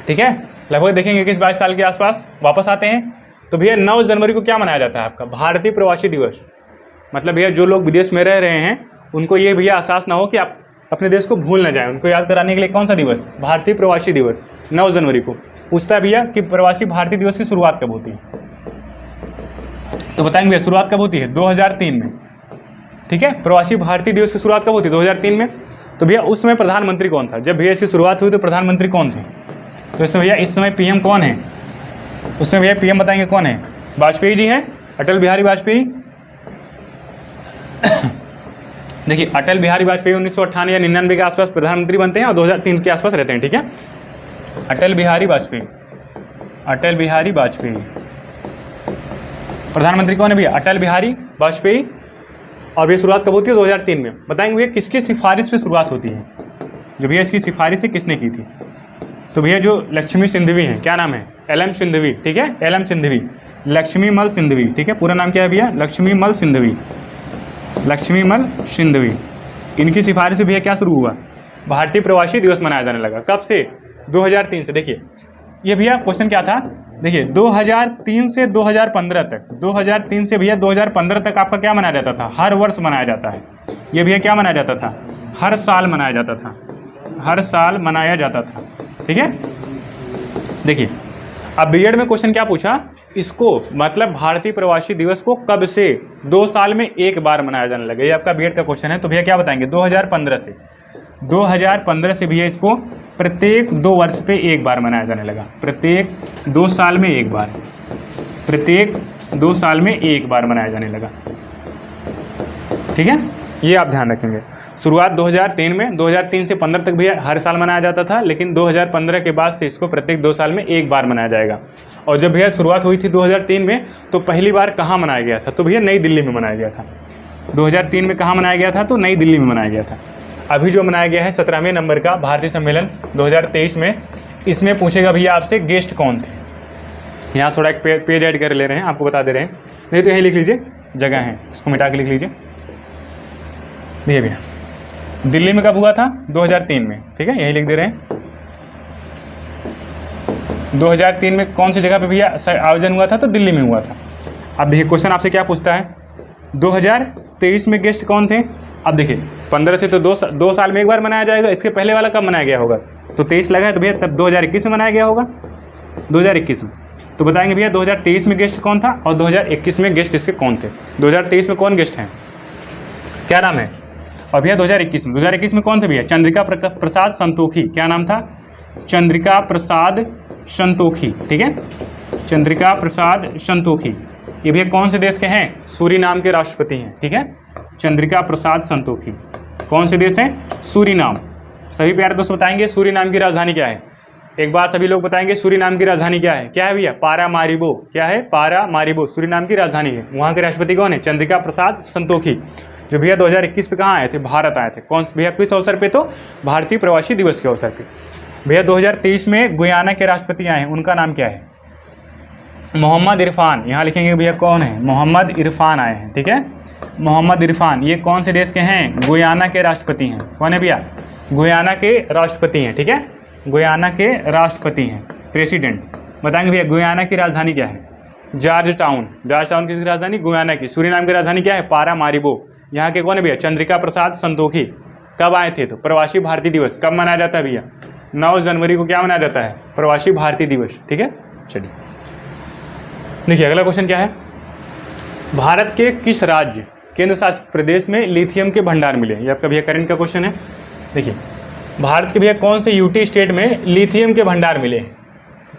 ठीक है, लगभग देखेंगे 21-22 साल के आसपास वापस आते हैं। तो भैया 9 जनवरी को क्या मनाया जाता है आपका, भारतीय प्रवासी दिवस। मतलब भैया जो लोग विदेश में रह रहे हैं उनको ये भैया एहसास ना हो कि आप अपने देश को भूल ना जाए, उनको याद कराने के लिए कौन सा दिवस, भारतीय प्रवासी दिवस 9 जनवरी को। पूछता है भैया कि प्रवासी भारतीय दिवस की शुरुआत कब होती है, तो बताएंगे भैया शुरुआत कब होती है, 2003 में। ठीक है, प्रवासी भारतीय दिवस की शुरुआत कब होती है, 2003 में। तो भैया उस समय प्रधानमंत्री कौन था, जब भैया इसकी शुरुआत हुई तो प्रधानमंत्री कौन थे, तो इसमें भैया इस समय पीएम कौन है, उसमें भैया पीएम बताएंगे कौन है, वाजपेयी जी हैं, अटल बिहारी वाजपेयी। देखिए अटल बिहारी वाजपेयी 1998 या 99 के आसपास प्रधानमंत्री बनते हैं और 2003 के आसपास रहते हैं। ठीक है, अटल बिहारी वाजपेयी, अटल बिहारी वाजपेयी। प्रधानमंत्री कौन है भैया, अटल बिहारी वाजपेयी। और ये शुरुआत कब होती है? 2003 में। बताएंगे भैया किसकी सिफारिश पे शुरुआत होती है? जो भैया इसकी सिफारिश है किसने की थी? तो भैया जो लक्ष्मी सिंधवी हैं, क्या नाम है? LM सिंधवी, ठीक है, LM सिंधवी, लक्ष्मीमल सिंधवी, ठीक है, पूरा नाम क्या है भैया? लक्ष्मीमल सिंधवी, लक्ष्मीमल सिंधवी। इनकी सिफारिश से भैया क्या शुरू हुआ? भारतीय प्रवासी दिवस मनाया जाने लगा। कब से? 2003 से। देखिए ये भैया क्वेश्चन क्या था, देखिए 2003 से 2015 तक, 2003 से भैया 2015 तक आपका क्या मनाया जाता था? हर वर्ष मनाया जाता है। ये भैया क्या मनाया जाता था? हर साल मनाया जाता था, हर साल मनाया जाता था, ठीक है। देखिए अब बीएड में क्वेश्चन क्या पूछा, इसको मतलब भारतीय प्रवासी दिवस को कब से 2 साल में एक बार मनाया जाने लगा? ये आपका बीएड का क्वेश्चन है। तो भैया क्या बताएंगे? 2015 से, 2015 से भैया इसको प्रत्येक 2 वर्ष पे एक बार मनाया जाने लगा, प्रत्येक 2 साल में एक बार, प्रत्येक 2 साल में एक बार मनाया जाने लगा, ठीक है। ये आप ध्यान रखेंगे। शुरुआत 2003 में, 2003 से 15 तक भैया हर साल मनाया जाता था, लेकिन 2015 के बाद से इसको प्रत्येक 2 साल में एक बार मनाया जाएगा। और जब भैया शुरुआत हुई थी 2003 में, तो पहली बार कहाँ मनाया गया था? तो भैया नई दिल्ली में मनाया गया था। 2003 में कहाँ मनाया गया था? तो नई दिल्ली में मनाया गया था। अभी जो मनाया गया है 17वें नंबर का भारतीय सम्मेलन 2023 में, इसमें पूछेगा भैया आपसे गेस्ट कौन थे। यहाँ थोड़ा एक पेज ऐड कर ले रहे हैं, आपको बता दे रहे हैं, नहीं तो यही लिख लीजिए, जगह है, इसको मिटा के लिख लीजिए। देखिए भैया दिल्ली में कब हुआ था? 2003 में, ठीक है, यही लिख दे रहे हैं। 2003 में कौन सी जगह पे भैया आयोजन हुआ था? तो दिल्ली में हुआ था। अब देखिए क्वेश्चन आपसे क्या पूछता है, 2023 में गेस्ट कौन थे? अब देखिए 15 से तो 2 साल में एक बार मनाया जाएगा, इसके पहले वाला कब मनाया गया होगा? तो 23 लगा है, तो भैया तब 2021 में मनाया गया होगा, 2021 में। तो बताएंगे भैया 2023 में गेस्ट कौन था और 2021 में गेस्ट इसके कौन थे? 2023 में कौन गेस्ट हैं, क्या नाम है? और भैया 2021 में कौन थे भैया? चंद्रिका प्रसाद संतोखी। क्या नाम था? चंद्रिका प्रसाद संतोखी, ठीक है, चंद्रिका प्रसाद संतोखी। ये भैया कौन से देश के हैं? सूरीनाम के राष्ट्रपति हैं, ठीक है, चंद्रिका प्रसाद संतोखी। कौन से देश हैं? सूरीनाम। सभी प्यारे दोस्त बताएंगे सूरीनाम की राजधानी क्या है? एक बार सभी लोग बताएंगे सूरीनाम की राजधानी क्या है? क्या है भैया? पारामारिबो। क्या है? पारामारिबो सूरीनाम की राजधानी है। वहाँ के राष्ट्रपति कौन है? चंद्रिका प्रसाद संतोखी, जो भैया 2021 पे कहाँ आए थे? भारत आए थे। कौन भैया किस अवसर पे? तो भारतीय प्रवासी दिवस के अवसर पे। भैया 2023 में गुयाना के राष्ट्रपति आए हैं, उनका नाम क्या है? मोहम्मद इरफान। यहाँ लिखेंगे भैया कौन है? मोहम्मद इरफान आए हैं, ठीक है, मोहम्मद इरफान। ये कौन से देश के हैं? गुयाना के राष्ट्रपति हैं। कौन है भैया? गुयाना के राष्ट्रपति हैं, ठीक है, गुयाना के राष्ट्रपति हैं, प्रेसिडेंट। बताएंगे भैया गुयाना की राजधानी क्या है? George town. जॉर्ज टाउन किसकी राजधानी? गुयाना की। सूरीनाम की राजधानी क्या है? पारामारिबो। यहाँ के कौन है भैया? चंद्रिका प्रसाद संतोखी। कब आए थे? तो प्रवासी भारतीय दिवस कब मनाया जाता है भैया? 9 जनवरी को क्या मनाया जाता है? प्रवासी भारतीय दिवस, ठीक है। चलिए देखिए अगला क्वेश्चन क्या है, भारत के किस राज्य केंद्र शासित प्रदेश में लिथियम के भंडार मिले? ये आपका भैया करंट का क्वेश्चन है। देखिए भारत के भैया कौन से यूटी स्टेट में लिथियम के भंडार मिले?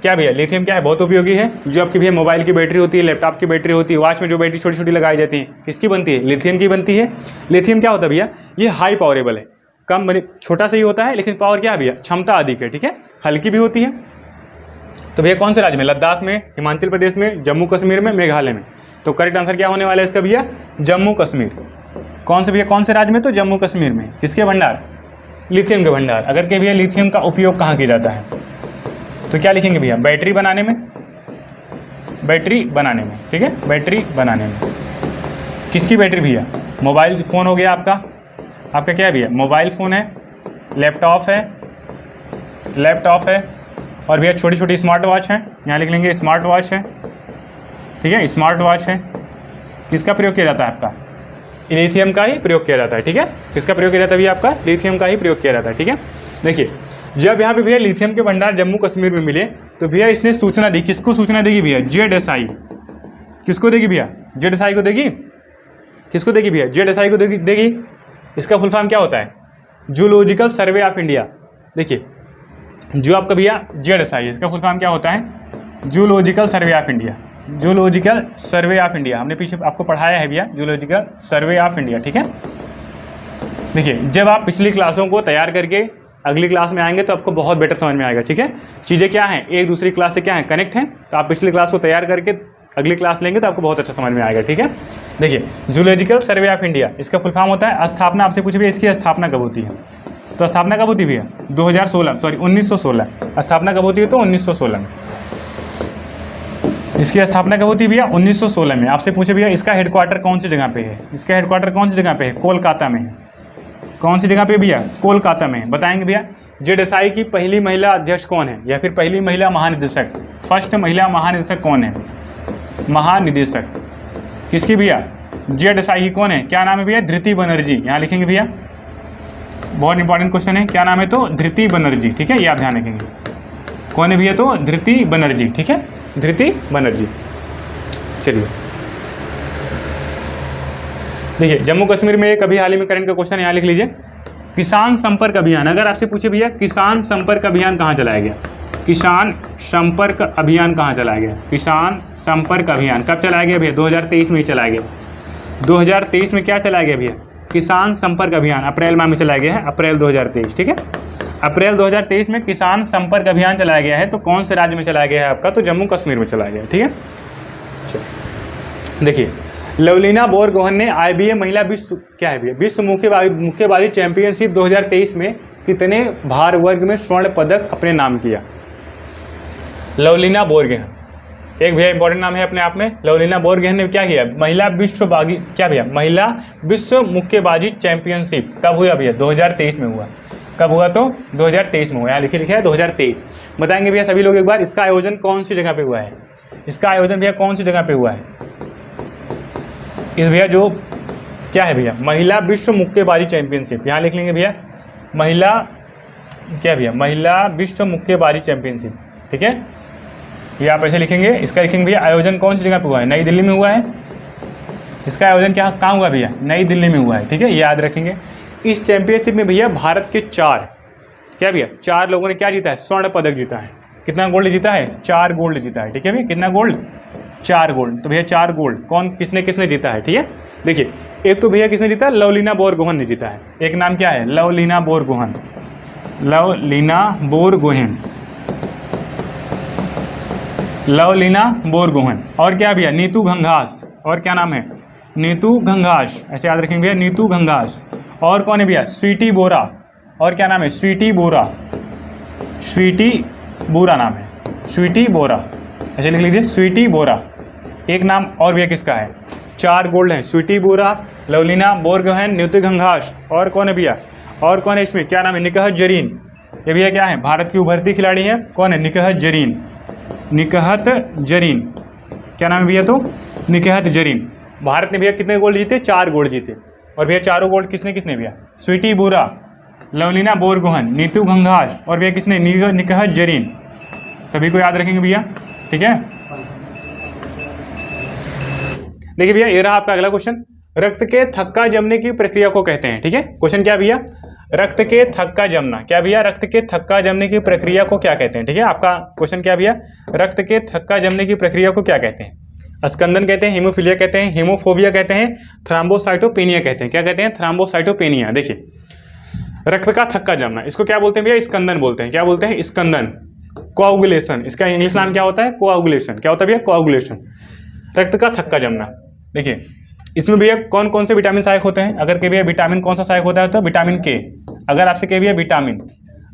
क्या भैया लिथियम क्या है? बहुत उपयोगी है। जो आपकी भैया मोबाइल की बैटरी होती है, लैपटॉप की बैटरी होती है, वॉच में जो बैटरी छोटी छोटी लगाई जाती है, किसकी बनती है? लिथियम की बनती है। लिथियम क्या होता है भैया? ये हाई पावरेबल है, कम छोटा सा ही होता है, लेकिन पावर क्या है भैया? क्षमता अधिक है, ठीक है, हल्की भी होती है। तो भैया कौन से राज्य में? लद्दाख में, हिमाचल प्रदेश में, जम्मू कश्मीर में, मेघालय में। तो करेक्ट आंसर क्या होने वाला है इसका भैया? जम्मू कश्मीर। कौन से भैया? कौन से राज्य में? तो जम्मू कश्मीर में। किसके भंडार? लिथियम के भंडार। अगर के भैया लिथियम का उपयोग कहाँ किया जाता है? तो क्या लिखेंगे भैया? बैटरी बनाने में, बैटरी बनाने में, ठीक है, बैटरी बनाने में। किसकी बैटरी भैया? मोबाइल फ़ोन हो गया आपका, आपका क्या है भैया? मोबाइल फ़ोन है, लैपटॉप है, लैपटॉप है, और भैया छोटी छोटी स्मार्ट वॉच है, यहाँ लिख लेंगे स्मार्ट वॉच है, ठीक है, स्मार्ट वॉच है। किसका प्रयोग किया जाता है आपका? लिथियम का ही प्रयोग किया जाता है, ठीक है। किसका प्रयोग किया जाता है भैया? आपका लिथियम का ही प्रयोग किया जाता है, ठीक है। देखिए जब यहाँ पे भैया लिथियम के भंडार जम्मू कश्मीर में मिले, तो भैया इसने सूचना दी। किसको सूचना देगी भैया? ZSI। किसको देगी भैया? ZSI को देगी। किसको देगी भैया? ZSI को देगी। इसका फुल फॉर्म क्या होता है? Zoological survey of India. देखिए जो आपका भैया ZSI है, इसका फुल फॉर्म क्या होता है? Zoological survey of India. Zoological survey of India हमने पीछे आपको पढ़ाया है भैया, जूलॉजिकल सर्वे ऑफ इंडिया, ठीक है। देखिए जब आप पिछली क्लासों को तैयार करके अगली क्लास में आएंगे तो आपको बहुत बेटर समझ में आएगा, ठीक है। चीज़ें क्या हैं? एक दूसरी क्लास से क्या है? कनेक्ट हैं। तो आप पिछली क्लास को तैयार करके अगली क्लास लेंगे तो आपको बहुत अच्छा समझ में आएगा, ठीक है। देखिए, जूलॉजिकल सर्वे ऑफ इंडिया, इसका फुल फॉर्म होता है स्थापना। आपसे पूछ भी इसकी स्थापना कब होती है, तो स्थापना कब होती है भैया 1916। स्थापना कब होती है तो 1916 में। इसकी स्थापना कब होती है भैया 1916 में। आपसे पूछे भैया इसका हेडक्वार्टर कौन सी जगह पे है, इसका हेडक्वार्टर कौन सी जगह पे है, कोलकाता में है। कौन सी जगह पे भैया, कोलकाता में। बताएंगे भैया जेडएसआई की पहली महिला अध्यक्ष कौन है, या फिर पहली महिला महानिदेशक, फर्स्ट महिला महानिदेशक कौन है, महानिदेशक किसकी भैया, जेडएसआई की कौन है, क्या नाम है भैया, धृति बनर्जी। यहाँ लिखेंगे भैया, बहुत इंपॉर्टेंट क्वेश्चन है, क्या नाम है तो धृति बनर्जी, ठीक है, ये आप ध्यान रखेंगे। कौन है भैया तो धृति बनर्जी, ठीक है, धृति बनर्जी। चलिए देखिए, जम्मू कश्मीर में एक अभी हाल ही में करंट का क्वेश्चन यहाँ लिख लीजिए, किसान संपर्क अभियान। अगर आपसे पूछे भैया किसान संपर्क अभियान कहाँ चलाया गया, किसान संपर्क अभियान कहाँ चलाया गया, किसान संपर्क अभियान कब चलाया गया भैया 2023 में ही चलाया गया। 2023 में क्या चलाया गया भैया, किसान संपर्क अभियान अप्रैल माह में चलाया गया है, अप्रैल 2023, ठीक है। अप्रैल 2023 में किसान संपर्क अभियान चलाया गया है, तो कौन से राज्य में चलाया गया है आपका, तो जम्मू कश्मीर में चलाया गया है, ठीक है। देखिए, लवलीना बोरगोहन ने IBA महिला विश्व क्या है भैया विश्व मुक्केबाजी चैंपियनशिप 2023 में कितने भार वर्ग में स्वर्ण पदक अपने नाम किया। लवलीना बोरगोहन एक भैया इंपॉर्टेंट नाम है अपने आप में। लवलीना बोरगोहन ने क्या किया, महिला विश्वबागी क्या भैया, महिला विश्व मुक्केबाजी चैंपियनशिप कब हुआ भैया 2023 में हुआ। कब हुआ तो 2023 में हुआ, यहाँ लिखा है 2023। बताएंगे भैया सभी लोग एक बार, इसका आयोजन कौन सी जगह पे हुआ है, इसका आयोजन भैया कौन सी जगह पे हुआ है। इस भैया जो क्या है भैया, महिला विश्व मुक्केबाजी चैंपियनशिप, यहाँ लिख लेंगे भैया महिला क्या भैया, महिला विश्व मुक्केबाजी चैंपियनशिप, ठीक है, ये आप ऐसे लिखेंगे। इसका लिखेंगे भैया आयोजन कौन सी जगह पे हुआ है, नई दिल्ली में हुआ है। इसका आयोजन क्या कहाँ हुआ भैया, नई दिल्ली में हुआ है, ठीक है, ये याद रखेंगे। इस चैंपियनशिप में भैया भारत के क्या भैया 4 लोगों ने क्या जीता है, स्वर्ण पदक जीता है। कितना गोल्ड जीता है, 4 गोल्ड जीता है, ठीक है भैया, कितना गोल्ड, 4 गोल्ड। तो भैया 4 गोल्ड कौन किसने किसने जीता है, ठीक है। देखिए, एक तो भैया किसने जीता, लवलीना बोरगोहन ने जीता है। एक नाम क्या है, लवलीना बोरगोहन, लवलीना बोरगोहन, लवलीना बोरगोहन। और क्या भैया नीतू घंघास, और क्या नाम है, नीतू घंघास, ऐसे याद रखेंगे भैया नीतू घंघास। और कौन है भैया, स्वीटी बोरा, और क्या नाम है, स्वीटी बोरा, स्वीटी बोरा नाम है, स्वीटी बोरा, ऐसे लिख लीजिए स्वीटी बोरा। एक नाम और भैया किसका है, 4 गोल्ड है, स्वीटी बोरा, लवलीना बोरगोहन, नीतू घंघास, और कौन है भैया, और कौन है इसमें, क्या नाम है, निकहत जरीन। ये भैया क्या है, भारत की उभरती खिलाड़ी है, कौन है, निकहत जरीन, निकहत जरीन, क्या नाम है भैया तो निकहत जरीन। भारत ने भैया कितने गोल्ड जीते, 4 गोल्ड जीते। और भैया चारों गोल्ड किसने किसने भैया, स्वीटी बोरा, लवलीना बोरगोहन, नीतू घंघास, और भैया किसने, निकहत जरीन। सभी को याद रखेंगे भैया, ठीक है। देखिए भैया, ये रहा आपका अगला क्वेश्चन, रक्त के थक्का जमने की प्रक्रिया को कहते हैं, ठीक है। क्वेश्चन क्या भैया, रक्त के थक्का जमना, क्या भैया रक्त के थक्का जमने की प्रक्रिया को क्या कहते हैं, ठीक है। आपका क्वेश्चन क्या भैया, रक्त के थक्का जमने की प्रक्रिया को क्या कहते हैं। स्कंदन कहते हैं, हीमोफीलिया कहते हैं, हीमोफोबिया कहते हैं, थ्रोम्बोसाइटोपेनिया कहते हैं। क्या कहते हैं, थ्रोम्बोसाइटोपेनिया। देखिए, रक्त का थक्का जमना, इसको क्या बोलते हैं भैया, स्कंदन बोलते हैं। क्या बोलते हैं, स्कंदन। कोआगुलेशन, इसका इंग्लिश नाम क्या होता है, कोआगुलेशन। क्या होता है भैया, कोआगुलेशन, रक्त का थक्का जमना। देखिए, इसमें भैया कौन कौन से विटामिन सहायक होते हैं। अगर के भैया विटामिन कौन सा सहायक होता है तो विटामिन के। अगर आपसे कहे भैया विटामिन,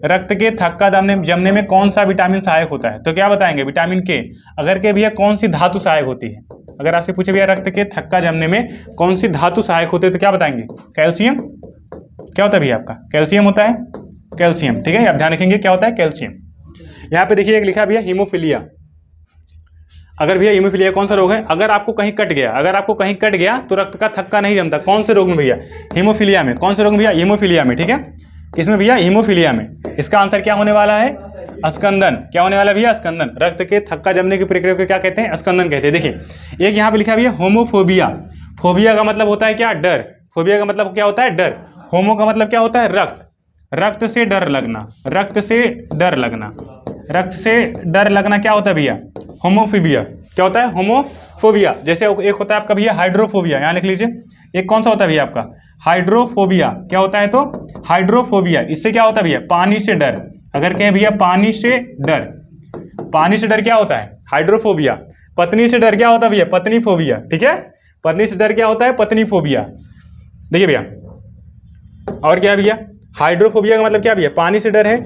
रक्त के थक्का जमने में कौन सा विटामिन सहायक होता है, तो क्या बताएंगे, विटामिन के। अगर के भैया कौन सी धातु सहायक होती है, अगर आपसे पूछे भैया रक्त के थक्का जमने में कौन सी धातु सहायक होती है, तो क्या बताएंगे, कैल्शियम। क्या होता है भैया आपका, कैल्शियम होता है, कैल्शियम, ठीक है, आप ध्यान रखेंगे क्या होता है, कैल्शियम। यहाँ पे देखिए एक लिखा भैया हीमोफीलिया। अगर भैया हीमोफीलिया कौन सा रोग है, अगर आपको कहीं कट गया, अगर आपको कहीं कट गया तो रक्त का थक्का नहीं जमता। कौन से रोग में भैया, हीमोफीलिया में। कौन से रोग में भैया, हीमोफीलिया में, ठीक है। किसमें भैया, हीमोफीलिया में। इसका आंसर क्या होने वाला है, स्कंदन। क्या होने वाला है भैया, स्कंदन। रक्त के थक्का जमने की प्रक्रिया को क्या कहते हैं, स्कंदन कहते हैं। देखिए एक यहाँ पे लिखा है भैया होमोफोबिया। फोबिया का मतलब होता है क्या, डर। फोबिया का मतलब क्या होता है, डर। होमो का मतलब क्या होता है, रक्त। रक्त से डर लगना, रक्त से डर लगना, रक्त से डर लगना क्या होता है भैया, होमोफोबिया। क्या होता है, होमोफोबिया। जैसे एक होता है आपका भैया हाइड्रोफोबिया, यहाँ लिख लीजिए। एक कौन सा होता है भैया आपका, हाइड्रोफोबिया। क्या होता है तो हाइड्रोफोबिया, इससे क्या होता है भैया, पानी से डर। अगर कहें भैया पानी से डर, पानी से डर क्या होता है, हाइड्रोफोबिया। पत्नी से डर क्या होता है भैया? पत्नी फोबिया। ठीक है, पत्नी से डर क्या होता है? पत्नी फोबिया। देखिए भैया, और क्या है भैया? हाइड्रोफोबिया का मतलब क्या भैया? पानी से डर है।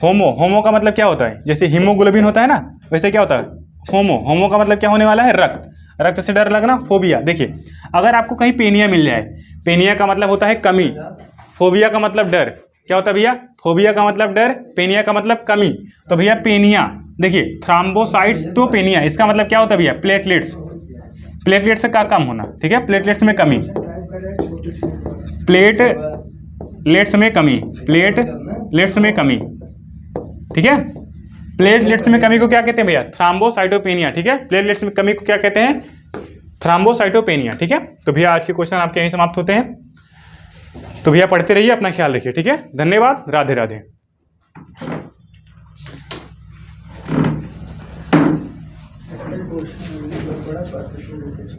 होमो का मतलब क्या होता है? जैसे हीमोग्लोबिन होता है ना, वैसे क्या होता है? होमो का मतलब क्या होने वाला है? रक्त से डर लगना, फोबिया। देखिए, अगर आपको कहीं पेनिया मिल जाए, पेनिया का मतलब होता है कमी, फोबिया का मतलब डर। क्या होता है भैया? फोबिया का मतलब डर, पेनिया का मतलब कमी। तो भैया पेनिया, देखिए थ्रोम्बोसाइटोपेनिया, इसका मतलब क्या होता है भैया? प्लेटलेट्स का कम होना। ठीक है, प्लेटलेट्स में कमी, प्लेटलेट्स में कमी। ठीक है, प्लेटलेट्स में कमी को क्या कहते हैं भैया? थ्रोम्बोसाइटोपेनिया। ठीक है, प्लेटलेट्स में कमी को क्या कहते हैं? थ्रोम्बोसाइटोपेनिया। ठीक है, तो भैया आज के क्वेश्चन आपके यहीं समाप्त होते हैं। तो भैया पढ़ते रहिए, अपना ख्याल रखिए। ठीक है, धन्यवाद, राधे राधे।